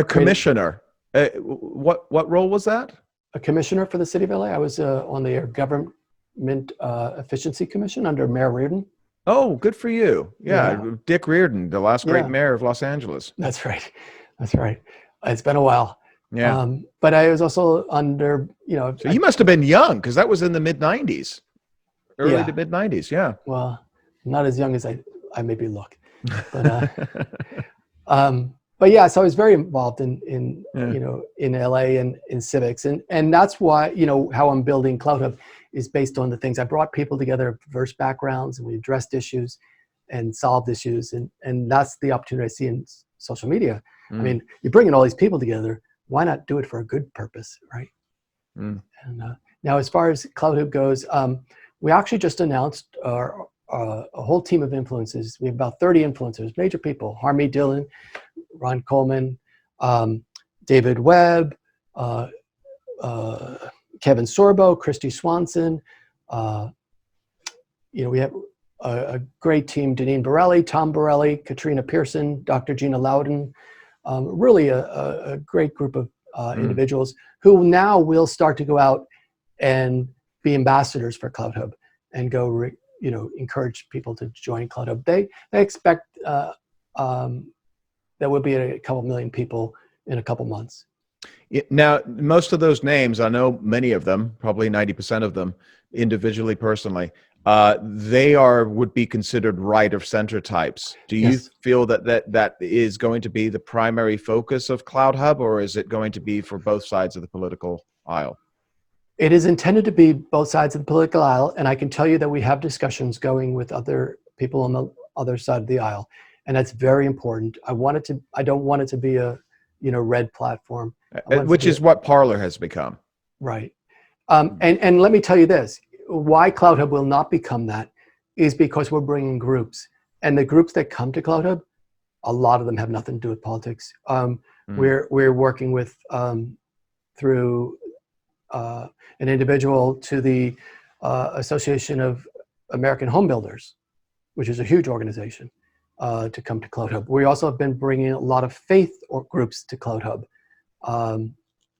commissioner. What role was that? A commissioner for the city of LA. I was on the Government Efficiency Commission under Mayor Reardon. Oh, good for you. Yeah. Dick Reardon, the last great mayor of Los Angeles. That's right. That's right. It's been a while. Yeah. But I was also under, So you must have been young, because that was in the mid-90s. Early to mid-90s, yeah. Well, not as young as I maybe look. But but yeah, so I was very involved in LA and in civics. And that's why, how I'm building Cloud Hub is based on the things. I brought people together of diverse backgrounds, and we addressed issues and solved issues. And that's the opportunity I see in social media. I mean, you're bringing all these people together. Why not do it for a good purpose, right? And now, as far as Cloud Hub goes, we actually just announced a whole team of influencers. We have about 30 influencers, major people: Harmy Dillon, Ron Coleman, David Webb, Kevin Sorbo, Christy Swanson. We have a great team: Deneen Borelli, Tom Borelli, Katrina Pearson, Dr. Gina Loudon. Really a great group of individuals who now will start to go out and be ambassadors for Cloud Hub and go, encourage people to join Cloud Hub. They expect there will be a couple million people in a couple months. Now, most of those names, I know many of them, probably 90% of them, individually, personally, they would be considered right of center types. Do you feel that is going to be the primary focus of Cloud Hub, or is it going to be for both sides of the political aisle? It is intended to be both sides of the political aisle, and I can tell you that we have discussions going with other people on the other side of the aisle, and that's very important. I don't want it to be a red platform, which is what Parler has become. Right. And let me tell you this. Why Cloud Hub will not become that is because we're bringing groups, and the groups that come to Cloud Hub, a lot of them have nothing to do with politics. We're working with through an individual to the Association of American Home Builders, which is a huge organization, to come to Cloud Hub. We also have been bringing a lot of faith groups to Cloud Hub.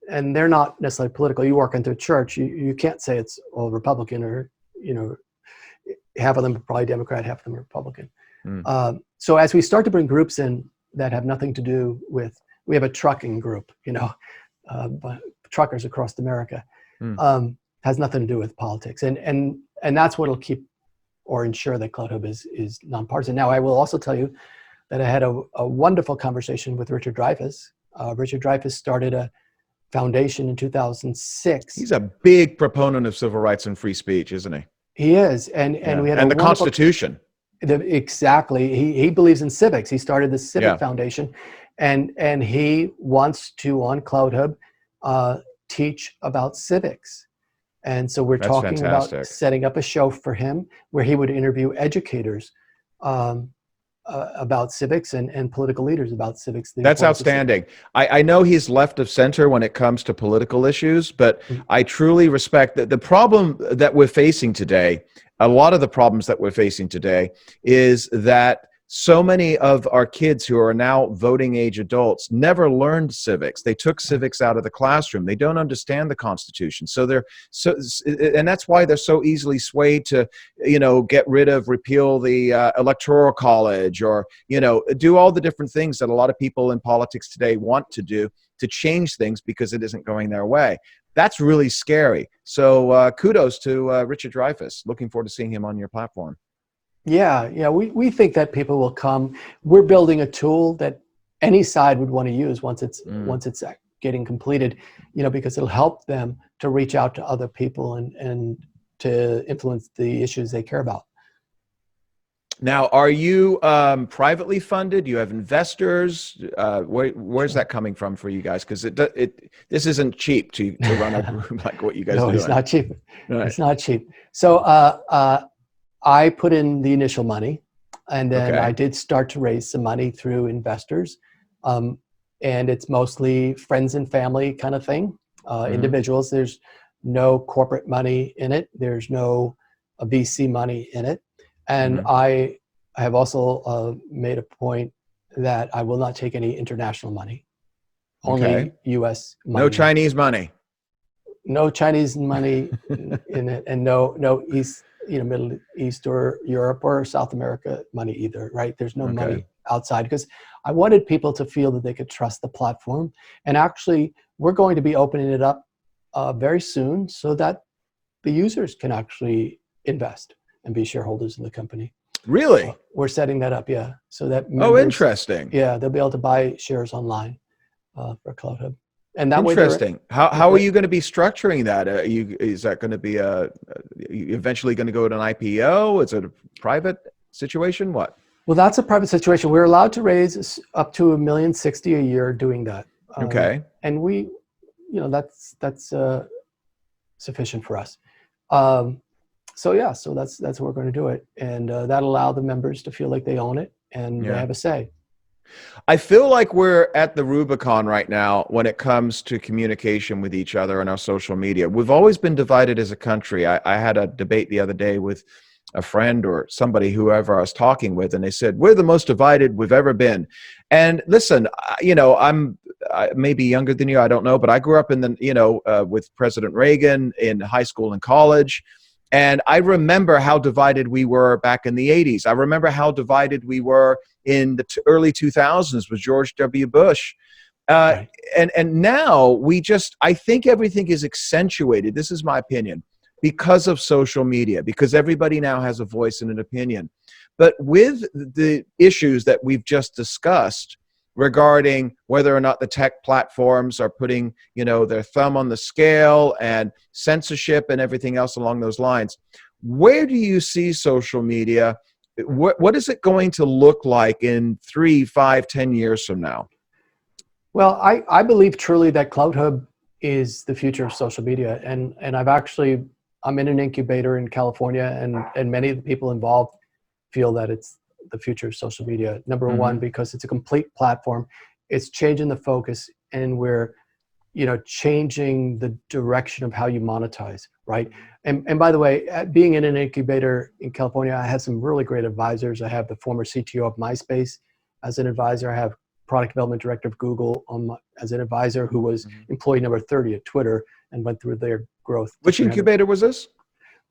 And they're not necessarily political. You work into a church, you can't say it's all Republican, or, half of them are probably Democrat, half of them are Republican. So as we start to bring groups in that have nothing to do with, we have a trucking group, truckers across America, has nothing to do with politics. And that's what'll keep or ensure that Cloud Hub is nonpartisan. Now, I will also tell you that I had a wonderful conversation with Richard Dreyfuss. Richard Dreyfuss started a foundation in 2006. He's a big proponent of civil rights and free speech, isn't he? He is, and we had the Constitution. Exactly. He believes in civics. He started the Civic Foundation, and he wants to, on Cloud Hub, teach about civics. And so we're talking about setting up a show for him where he would interview educators about civics and political leaders about civics. That's outstanding. I know he's left of center when it comes to political issues, but I truly respect that. The problem that we're facing today, a lot of the problems that we're facing today, is that so many of our kids who are now voting age adults never learned civics. They took civics out of the classroom. They don't understand the Constitution. And that's why they're so easily swayed to, get rid of, repeal the Electoral College, or, do all the different things that a lot of people in politics today want to do to change things because it isn't going their way. That's really scary. So kudos to Richard Dreyfuss. Looking forward to seeing him on your platform. Yeah, we think that people will come. We're building a tool that any side would want to use once it's getting completed, because it'll help them to reach out to other people and to influence the issues they care about. Now, are you privately funded? Do you have investors? Where's that coming from for you guys? Because this isn't cheap to run a group like what you guys do. No, it's not cheap. Right. It's not cheap. So I put in the initial money, and then Okay. I did start to raise some money through investors. Um, and it's mostly friends and family kind of thing, Hmm. individuals. There's no corporate money in it. There's no VC money in it. And Hmm. I have also made a point that I will not take any international money, Okay. only US No money. Chinese money. No Chinese money in it, and no East, Middle East or Europe or South America money either, right? There's no Okay. money outside, because I wanted people to feel that they could trust the platform. And actually, we're going to be opening it up very soon so that the users can actually invest and be shareholders in the company. Really? We're setting that up, yeah, so that Oh, members, interesting. yeah, they'll be able to buy shares online for Cloud Hub, and that way they're Interesting. How are you going to be structuring that? Is that going to be eventually going to go to an IPO? Is it a private situation? What? well, that's a private situation. We're allowed to raise up to $1,060,000 a year doing that, Okay. and we, that's sufficient for us. Um, so yeah, so that's what we're going to do it, and that allow the members to feel like they own it and they Yeah. have a say. I feel like we're at the Rubicon right now when it comes to communication with each other on our social media. We've always been divided as a country. I had a debate the other day with a friend or somebody, whoever I was talking with, and they said, we're the most divided we've ever been. And listen, I'm maybe younger than you, I don't know, but I grew up in with President Reagan in high school and college. And I remember how divided we were back in the 80s. I remember how divided we were in the early 2000s with George W. Bush. Uh, Right. and now I think everything is accentuated. This is my opinion, because of social media, because everybody now has a voice and an opinion. But with the issues that we've just discussed regarding whether or not the tech platforms are putting, their thumb on the scale, and censorship and everything else along those lines, where do you see social media? What is it going to look like in 3, 5, 10 years from now? Well, I believe truly that Cloud Hub is the future of social media, and I'm in an incubator in California, and many of the people involved feel that it's the future of social media. Number one, Hmm. because it's a complete platform, it's changing the focus, and we're changing the direction of how you monetize, right? And by the way, being in an incubator in California, I have some really great advisors. I have the former CTO of MySpace as an advisor. I have product development director of Google as an advisor, who was employee number 30 at Twitter and went through their growth. Which incubator was this?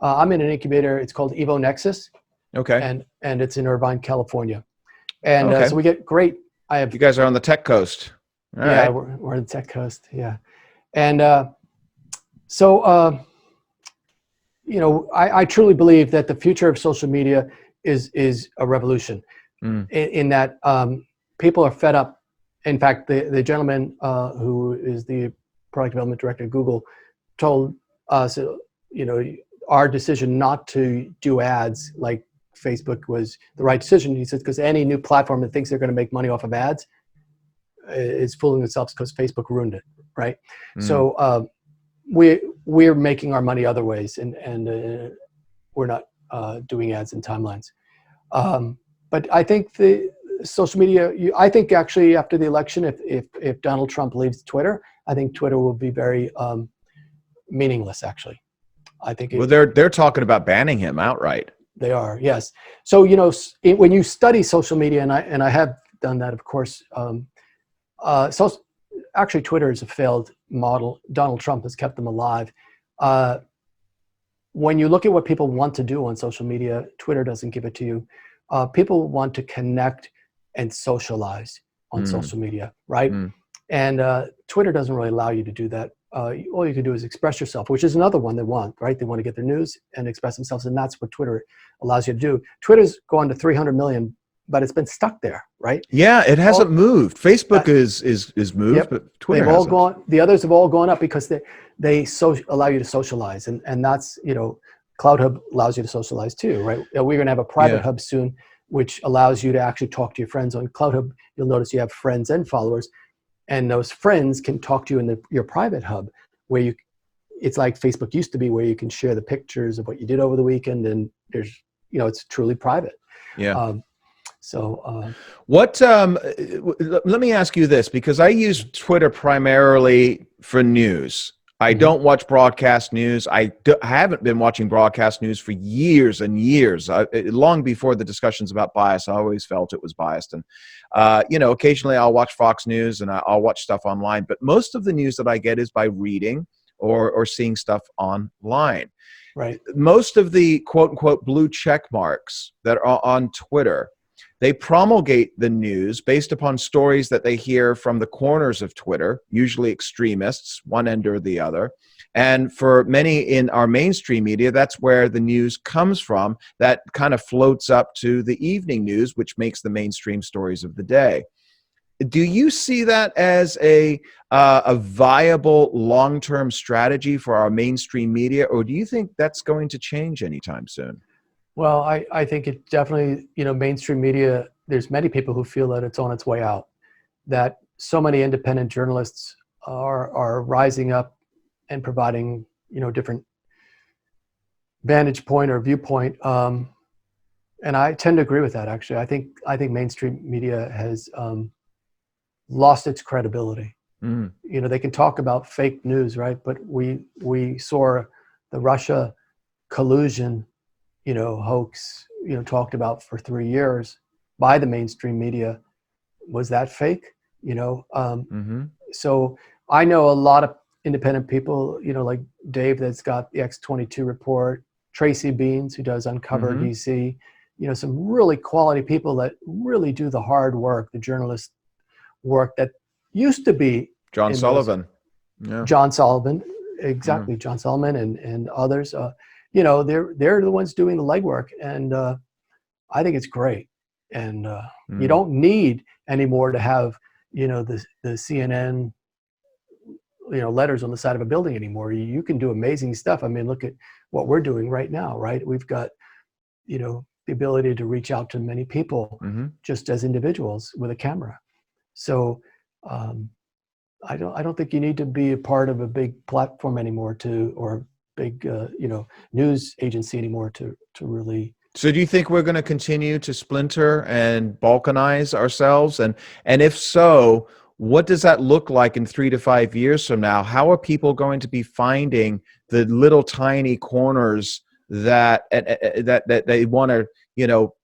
I'm in an incubator. It's called Evo Nexus, Okay. and it's in Irvine, California. And Okay. so we get great. You guys are on the tech coast. All Yeah, right. we're on the tech coast. Yeah, and so I truly believe that the future of social media is a revolution. Mm. In that people are fed up. In fact, the gentleman who is the product development director at Google told us, our decision not to do ads like Facebook was the right decision. He said, because any new platform that thinks they're going to make money off of ads is fooling themselves, because Facebook ruined it, right? Mm. So we're making our money other ways, and we're not doing ads in timelines. But I think the social media, I think actually after the election, if Donald Trump leaves Twitter, I think Twitter will be very meaningless, actually. I think Well, they're talking about banning him outright. they are, yes. So, when you study social media, and I have done that, of course, so actually Twitter is a failed model. Donald Trump has kept them alive. When you look at what people want to do on social media, Twitter doesn't give it to you. People want to connect and socialize on social media, right? Mm. And Twitter doesn't really allow you to do that. All you can do is express yourself, which is another one they want, right? They want to get their news and express themselves, and that's what Twitter allows you to do. Twitter's gone to 300 million, but it's been stuck there, right? Yeah, it hasn't moved. Facebook is moved, Yep. but Twitter They've all hasn't. gone. The others have all gone up because they allow you to socialize, and that's Cloud Hub allows you to socialize too, right? We're going to have a private hub soon, which allows you to actually talk to your friends. On Cloud Hub, you'll notice you have friends and followers, and those friends can talk to you in your private hub, where it's like Facebook used to be, where you can share the pictures of what you did over the weekend, and there's it's truly private. Yeah. So What? Let me ask you this, because I use Twitter primarily for news. I don't watch broadcast news. I haven't been watching broadcast news for years and years. Long before the discussions about bias, I always felt it was biased. And, occasionally I'll watch Fox News and I'll watch stuff online. But most of the news that I get is by reading or seeing stuff online. right. Most of the quote unquote blue check marks that are on Twitter, they promulgate the news based upon stories that they hear from the corners of Twitter, usually extremists, one end or the other. And for many in our mainstream media, that's where the news comes from. That kind of floats up to the evening news, which makes the mainstream stories of the day. Do you see that as a viable long-term strategy for our mainstream media, or do you think that's going to change anytime soon? Well, I think it definitely, mainstream media, there's many people who feel that it's on its way out, that so many independent journalists are rising up and providing, different vantage point or viewpoint. And I tend to agree with that, actually. I think mainstream media has lost its credibility. Mm. They can talk about fake news, right? But we saw the Russia collusion hoax, talked about for 3 years by the mainstream media. Was that fake? So I know a lot of independent people, like Dave, that's got the X22 report, Tracy Beans, who does Uncover DC, some really quality people that really do the hard work, the journalist work that used to be John Sullivan. John Sullivan, exactly. John Sullivan and others. They're the ones doing the legwork, and I think it's great. And you don't need anymore to have the CNN letters on the side of a building anymore. You can do amazing stuff. I mean, look at what we're doing right now, right? We've got the ability to reach out to many people just as individuals with a camera. So I don't think you need to be a part of a big platform anymore or big news agency anymore to really. So do you think we're going to continue to splinter and balkanize ourselves, and if so, what does that look like in 3 to 5 years from now? How are people going to be finding the little tiny corners that they want to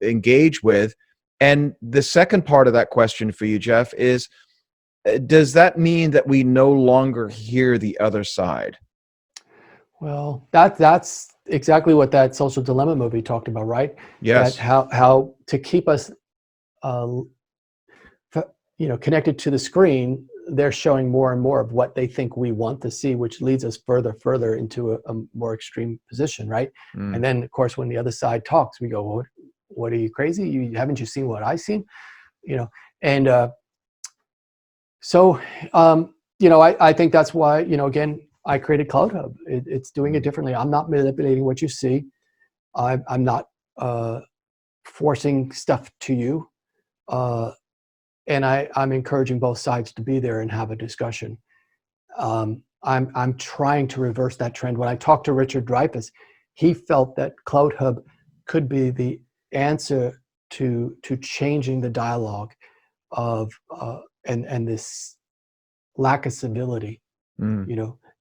engage with? And the second part of that question for you, Jeff, is does that mean that we no longer hear the other side? Well, that's exactly what that Social Dilemma movie talked about, right? Yes. That how to keep us, connected to the screen, they're showing more and more of what they think we want to see, which leads us further into a more extreme position, right? And then, of course, when the other side talks, we go, what are you, crazy? Haven't you seen what I've seen? And so, I think that's why, again, I created Cloud Hub. It's doing it differently. I'm not manipulating what you see. I'm not forcing stuff to you. And I'm encouraging both sides to be there and have a discussion. I'm trying to reverse that trend. When I talked to Richard Dreyfuss, he felt that Cloud Hub could be the answer to changing the dialogue of and this lack of civility.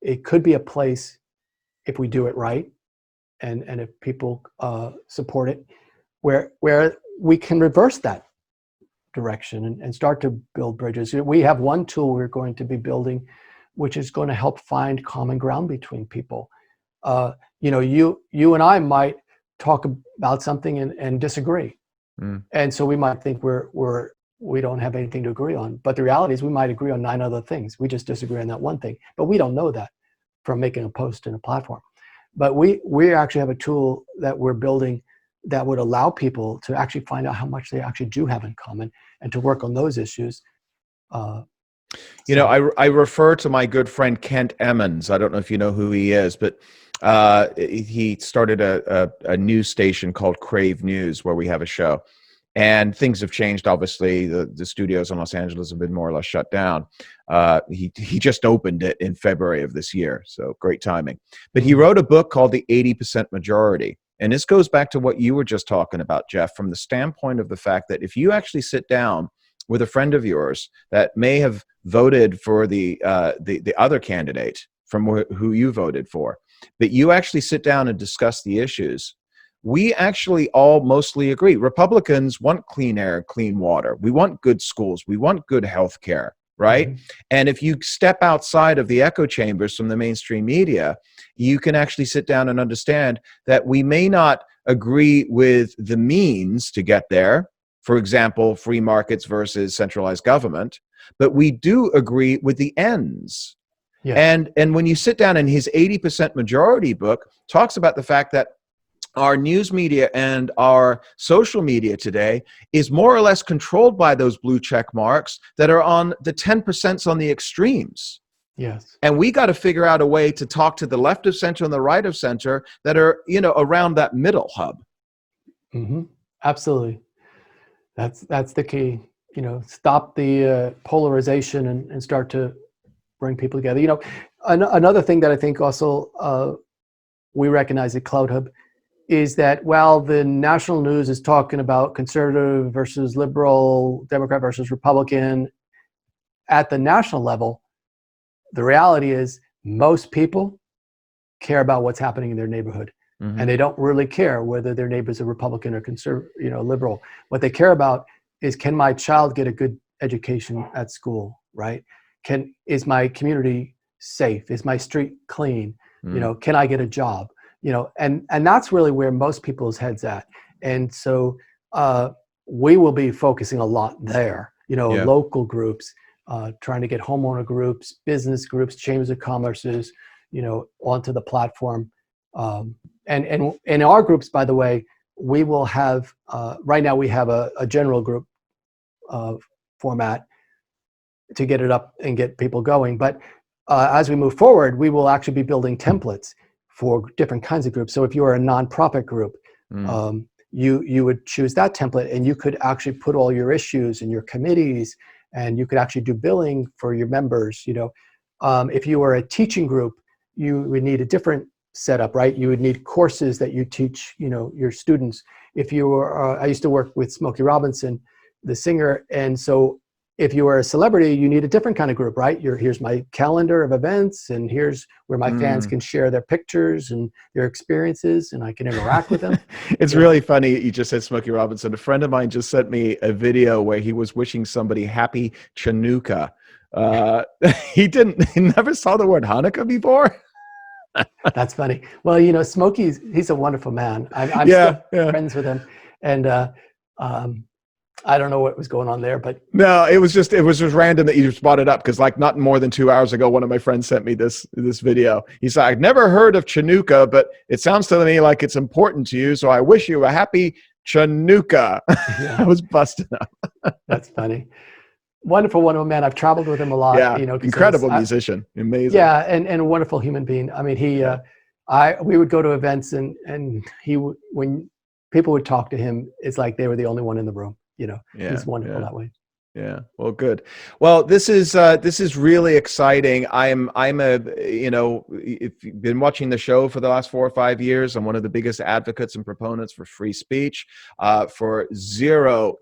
It could be a place, if we do it right, and if people support it, where we can reverse that direction and start to build bridges. We have one tool we're going to be building, which is going to help find common ground between people. You and I might talk about something and disagree, and so we might think we don't have anything to agree on. But the reality is we might agree on 9 other things. We just disagree on that one thing. But we don't know that from making a post in a platform. But we actually have a tool that we're building that would allow people to actually find out how much they actually do have in common and to work on those issues. I refer to my good friend Kent Emmons. I don't know if you know who he is, but he started a news station called Crave News, where we have a show. And things have changed, obviously. The studios in Los Angeles have been more or less shut down. He just opened it in February of this year, so great timing. But he wrote a book called The 80% Majority. And this goes back to what you were just talking about, Jeff, from the standpoint of the fact that if you actually sit down with a friend of yours that may have voted for the other candidate from who you voted for, but you actually sit down and discuss the issues, we actually all mostly agree. Republicans want clean air, clean water. We want good schools. We want good health care, right? Mm-hmm. And if you step outside of the echo chambers from the mainstream media, you can actually sit down and understand that we may not agree with the means to get there. For example, free markets versus centralized government, but we do agree with the ends. Yes. And when you sit down, in his 80% majority book talks about the fact that our news media and our social media today is more or less controlled by those blue check marks that are on the 10% on the extremes. Yes. And we got to figure out a way to talk to the left of center and the right of center that are, around that middle hub. Mm-hmm. Absolutely. That's the key. Stop the polarization and start to bring people together. Another thing that I think also we recognize at Cloud Hub is that while the national news is talking about conservative versus liberal, Democrat versus Republican, at the national level, the reality is most people care about what's happening in their neighborhood. Mm-hmm. And they don't really care whether their neighbor's a Republican or liberal. What they care about is, can my child get a good education at school, right? Is my community safe? Is my street clean? Mm-hmm. Can I get a job? And that's really where most people's heads at. And so we will be focusing a lot there, local groups, trying to get homeowner groups, business groups, chambers of commerces, onto the platform. And in our groups, by the way, we will have, right now we have a general group format to get it up and get people going. But as we move forward, we will actually be building templates for different kinds of groups. So if you are a nonprofit group, you would choose that template, and you could actually put all your issues and your committees, and you could actually do billing for your members. If you were a teaching group, you would need a different setup, right? You would need courses that you teach, your students. If you were, I used to work with Smokey Robinson, the singer, and so if you are a celebrity, you need a different kind of group, right? Here's my calendar of events, and here's where my fans can share their pictures and their experiences, and I can interact with them. It's really funny you just said Smokey Robinson. A friend of mine just sent me a video where he was wishing somebody happy Chanukah. He never saw the word Hanukkah before. That's funny. Well, he's a wonderful man. I'm still friends with him, and I don't know what was going on there, but no, it was just random that you just brought it up, because like not more than 2 hours ago, one of my friends sent me this video. He said, "I've never heard of Chanukah, but it sounds to me like it's important to you, so I wish you a happy Chanukah." Yeah. I was busting up. That's funny. Wonderful man. I've traveled with him a lot. Yeah, incredible musician, amazing. Yeah, and a wonderful human being. I mean, we would go to events, and when people would talk to him, it's like they were the only one in the room. He's wonderful that way. Yeah. Well, good. Well, this is really exciting. If you've been watching the show for the last 4 or 5 years, I'm one of the biggest advocates and proponents for free speech, for zero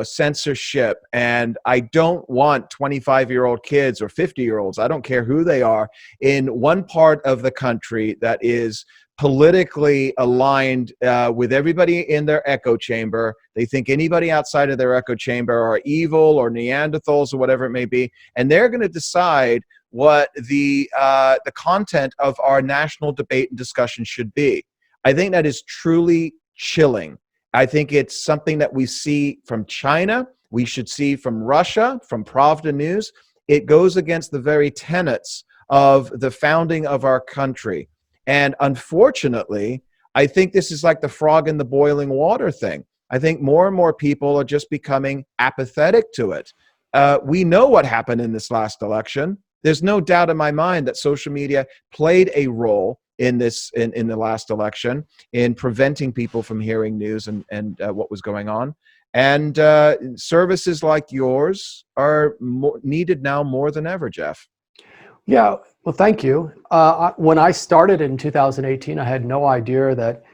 censorship. And I don't want 25-year-old kids or 50-year-olds, I don't care who they are, in one part of the country that is politically aligned with everybody in their echo chamber. They think anybody outside of their echo chamber are evil or Neanderthals or whatever it may be, and they're going to decide what the content of our national debate and discussion should be. I think that is truly chilling. I think it's something that we see from China, we should see from Russia, from Pravda News. It goes against the very tenets of the founding of our country. And unfortunately, I think this is like the frog in the boiling water thing. I think more and more people are just becoming apathetic to it. We know what happened in this last election. There's no doubt in my mind that social media played a role in the last election in preventing people from hearing news and what was going on. And services like yours are needed now more than ever, Jeff. Yeah, well, thank you. When I started in 2018, I had no idea that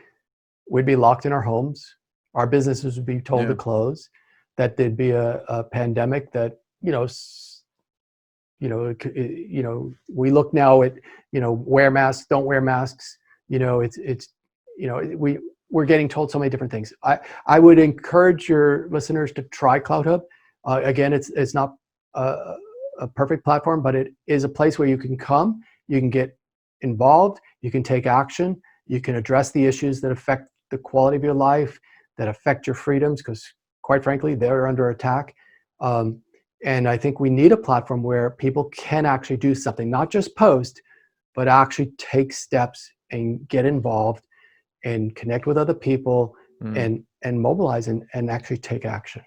we'd be locked in our homes, our businesses would be told to Yeah. close, that there'd be a pandemic that, we look now at, wear masks, don't wear masks. It's, we're getting told so many different things. I would encourage your listeners to try CloudHub. Again, it's not a perfect platform, but it is a place where you can come, you can get involved, you can take action, you can address the issues that affect the quality of your life, that affect your freedoms, because quite frankly, they're under attack. And I think we need a platform where people can actually do something, not just post, but actually take steps and get involved and connect with other people Mm. and mobilize and actually take action.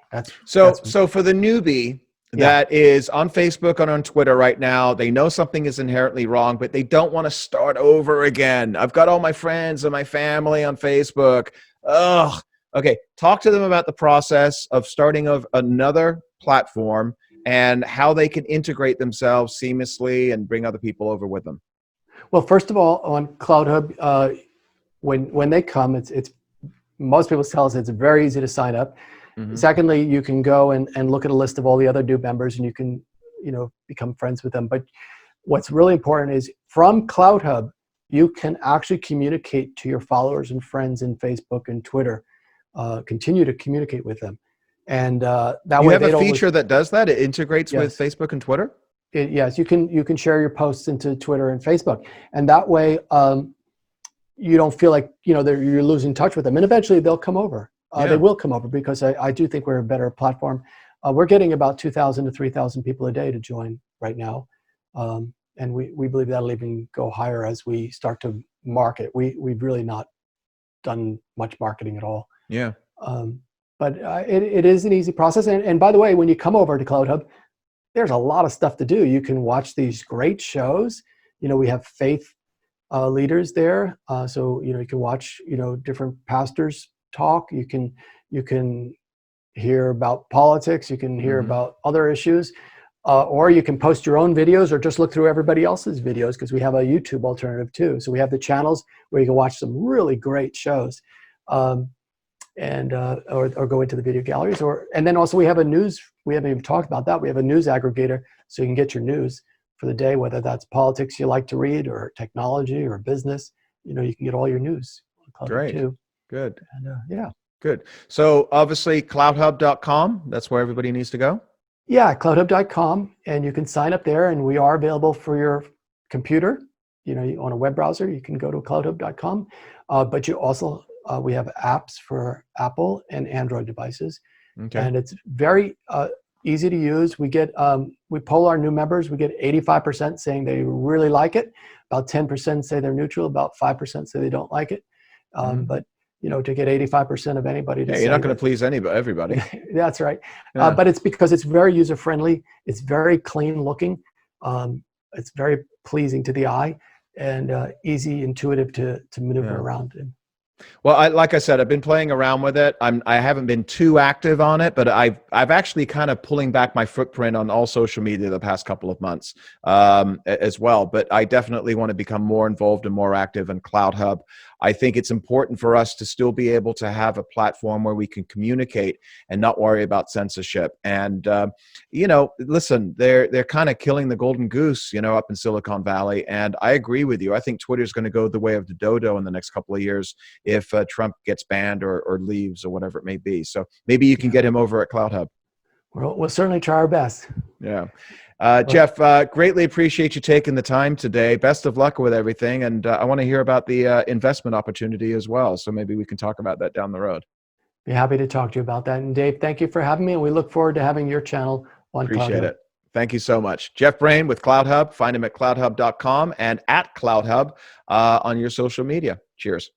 So for the newbie Yeah. that is on Facebook and on Twitter right now, they know something is inherently wrong, but they don't want to start over again. I've got all my friends and my family on Facebook. Ugh. Okay, talk to them about the process of starting of another platform and how they can integrate themselves seamlessly and bring other people over with them. Well, first of all, on CloudHub, when they come, it's most people tell us it's very easy to sign up. Mm-hmm. Secondly, you can go and look at a list of all the other new members, and you can become friends with them. But what's really important is from CloudHub, you can actually communicate to your followers and friends in Facebook and Twitter. Continue to communicate with them, and that You way have a they don't lose. feature that does that? It integrates with Yes, Facebook and Twitter? yes, you can share your posts into Twitter and Facebook, and that way you don't feel like you're losing touch with them. And eventually they'll come over. They Yeah, will come over because I do think we're a better platform. We're getting about 2,000 to 3,000 people a day to join right now, and we believe that'll even go higher as we start to market. We've really not done much marketing at all. yeah. Um, but it is an easy process. And by the way, when you come over to CloudHub, there's a lot of stuff to do. You can watch these great shows. We have faith leaders there, so you can watch different pastors talk. You can hear about politics. You can hear Mm-hmm. about other issues, or you can post your own videos, or just look through everybody else's videos, because we have a YouTube alternative too. So we have the channels where you can watch some really great shows. And or go into the video galleries, and then also we have a news. We haven't even talked about that. We have a news aggregator, so you can get your news for the day, whether that's politics you like to read, or technology, or business. You can get all your news on CloudHub Great. too. Good. And yeah, Good. So obviously cloudhub.com, that's where everybody needs to go. cloudhub.com, and you can sign up there, and we are available for your computer. On a web browser, you can go to cloudhub.com, but you also we have apps for Apple and Android devices, Okay. and it's very easy to use. We poll our new members. We get 85% saying they really like it. About 10% say they're neutral. About 5% say they don't like it. Mhm. But to get 85% of anybody to Yeah, say you're not going to that, please everybody. that's right. Yeah. But it's because it's very user friendly. It's very clean looking. It's very pleasing to the eye, and easy, intuitive to maneuver Yeah. around in. Well, like I said, I've been playing around with it. I haven't been too active on it, but I've actually kind of pulling back my footprint on all social media the past couple of months as well. But I definitely want to become more involved and more active in CloudHub. I think it's important for us to still be able to have a platform where we can communicate and not worry about censorship. And listen, they're kind of killing the golden goose, up in Silicon Valley. And I agree with you. I think Twitter's going to go the way of the dodo in the next couple of years if Trump gets banned or leaves or whatever it may be. So maybe you can get him over at CloudHub. We'll certainly try our best. Yeah. Jeff, greatly appreciate you taking the time today. Best of luck with everything. And I want to hear about the investment opportunity as well. So maybe we can talk about that down the road. Be happy to talk to you about that. And Dave, thank you for having me. And we look forward to having your channel on Appreciate CloudHub. it. Thank you so much. Jeff Brain with CloudHub. Find him at cloudhub.com and at CloudHub on your social media. Cheers.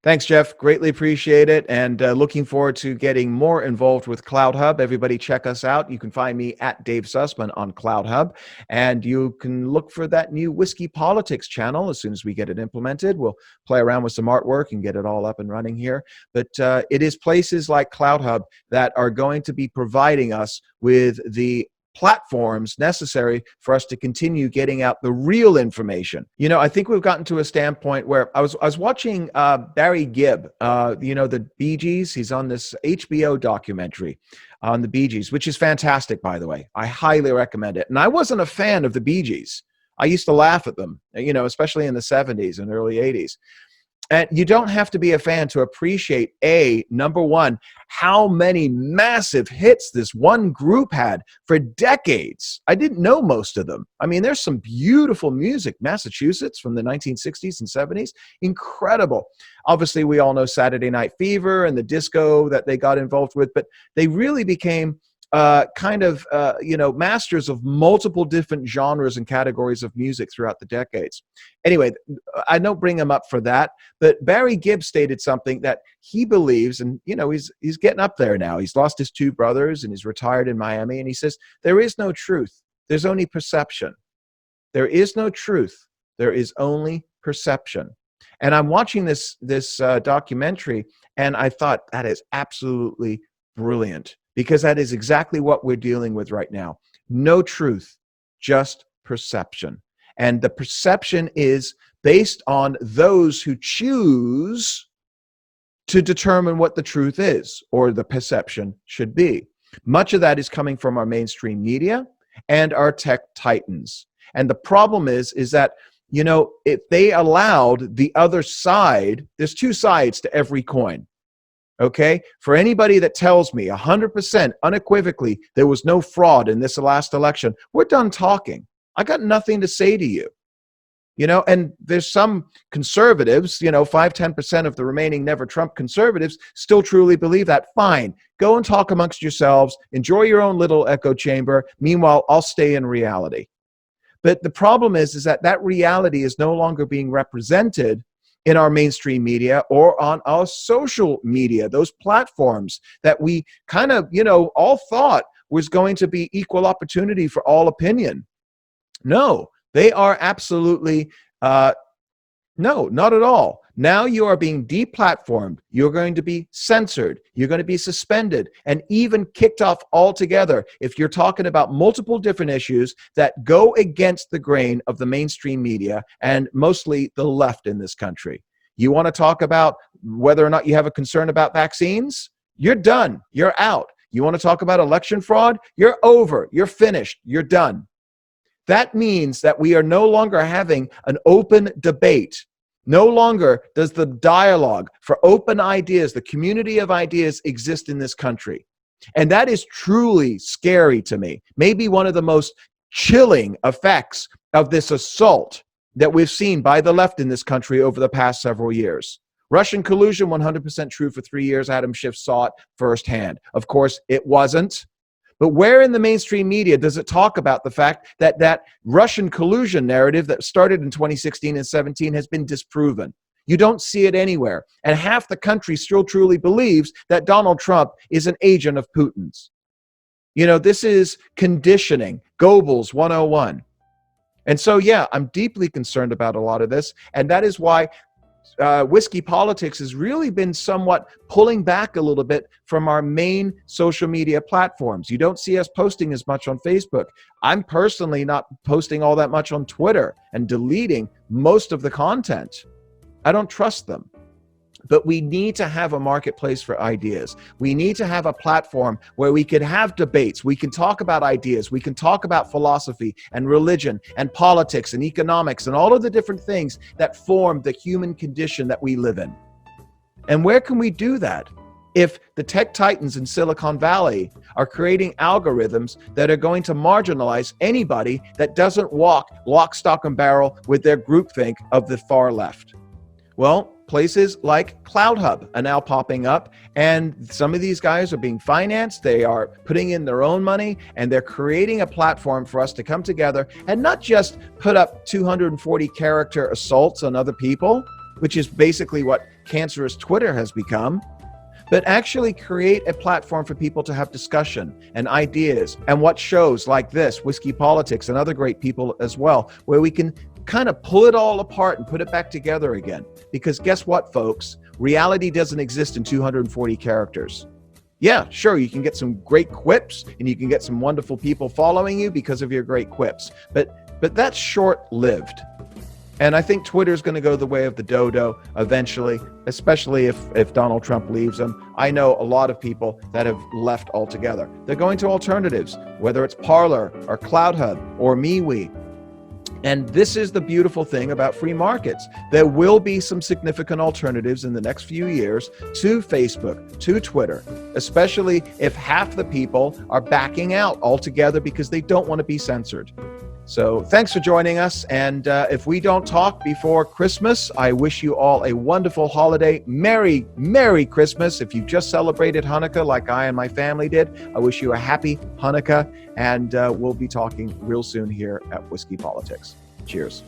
Thanks, Jeff. Greatly appreciate it. And looking forward to getting more involved with CloudHub. Everybody check us out. You can find me at Dave Sussman on CloudHub. And you can look for that new Whiskey Politics channel as soon as we get it implemented. We'll play around with some artwork and get it all up and running here. But it is places like CloudHub that are going to be providing us with the platforms necessary for us to continue getting out the real information. I think we've gotten to a standpoint where I was watching Barry Gibb, the Bee Gees. He's on this HBO documentary on the Bee Gees, which is fantastic, by the way. I highly recommend it. And I wasn't a fan of the Bee Gees. I used to laugh at them, especially in the 70s and early 80s. And you don't have to be a fan to appreciate, number one, how many massive hits this one group had for decades. I didn't know most of them. I mean, there's some beautiful music. Massachusetts from the 1960s and 70s, incredible. Obviously, we all know Saturday Night Fever and the disco that they got involved with, but they really became masters of multiple different genres and categories of music throughout the decades. Anyway, I don't bring him up for that, but Barry Gibb stated something that he believes, and he's getting up there now. He's lost his two brothers and he's retired in Miami, and he says, there is no truth. There's only perception. There is no truth. There is only perception. And I'm watching this documentary, and I thought that is absolutely brilliant, because that is exactly what we're dealing with right now. No truth, just perception. And the perception is based on those who choose to determine what the truth is, or the perception should be. Much of that is coming from our mainstream media and our tech titans. And the problem is that, if they allowed the other side, there's two sides to every coin. Okay, for anybody that tells me 100% unequivocally there was no fraud in this last election, we're done talking. I got nothing to say to you. And there's some conservatives, 5-10% of the remaining Never Trump conservatives still truly believe that. Fine, go and talk amongst yourselves, enjoy your own little echo chamber. Meanwhile, I'll stay in reality. But the problem is that reality is no longer being represented in our mainstream media or on our social media, those platforms that we kind of, all thought was going to be equal opportunity for all opinion. No, they are absolutely, no, not at all. Now you are being deplatformed. You're going to be censored. You're going to be suspended and even kicked off altogether if you're talking about multiple different issues that go against the grain of the mainstream media and mostly the left in this country. You want to talk about whether or not you have a concern about vaccines? You're done. You're out. You want to talk about election fraud? You're over. You're finished. You're done. That means that we are no longer having an open debate. No longer does the dialogue for open ideas, the community of ideas, exist in this country. And that is truly scary to me. Maybe one of the most chilling effects of this assault that we've seen by the left in this country over the past several years. Russian collusion, 100% true for 3 years. Adam Schiff saw it firsthand. Of course, it wasn't. But where in the mainstream media does it talk about the fact that that Russian collusion narrative that started in 2016 and 17 has been disproven? You don't see it anywhere. And half the country still truly believes that Donald Trump is an agent of Putin's. This is conditioning, Goebbels 101. And so, yeah, I'm deeply concerned about a lot of this. And that is why Whiskey Politics has really been somewhat pulling back a little bit from our main social media platforms. You don't see us posting as much on Facebook. I'm personally not posting all that much on Twitter and deleting most of the content. I don't trust them. But we need to have a marketplace for ideas. We need to have a platform where we can have debates. We can talk about ideas. We can talk about philosophy and religion and politics and economics and all of the different things that form the human condition that we live in. And where can we do that? If the tech titans in Silicon Valley are creating algorithms that are going to marginalize anybody that doesn't walk lock, stock, and barrel with their groupthink of the far left. Well, places like CloudHub are now popping up, and some of these guys are being financed. They are putting in their own money, and they're creating a platform for us to come together and not just put up 240 character assaults on other people, which is basically what cancerous Twitter has become, but actually create a platform for people to have discussion and ideas, and what shows like this, Whiskey Politics, and other great people as well, where we can kind of pull it all apart and put it back together again. Because guess what, folks? Reality doesn't exist in 240 characters. Yeah, sure, you can get some great quips and you can get some wonderful people following you because of your great quips, but that's short-lived. And I think Twitter's going to go the way of the dodo eventually, especially if Donald Trump leaves them. I know a lot of people that have left altogether. They're going to alternatives, whether it's Parler or CloudHub or MeWe. And this is the beautiful thing about free markets. There will be some significant alternatives in the next few years to Facebook, to Twitter, especially if half the people are backing out altogether because they don't want to be censored. So thanks for joining us. And if we don't talk before Christmas, I wish you all a wonderful holiday. Merry, Merry Christmas. If you just celebrated Hanukkah like I and my family did, I wish you a happy Hanukkah. And we'll be talking real soon here at Whiskey Politics. Cheers.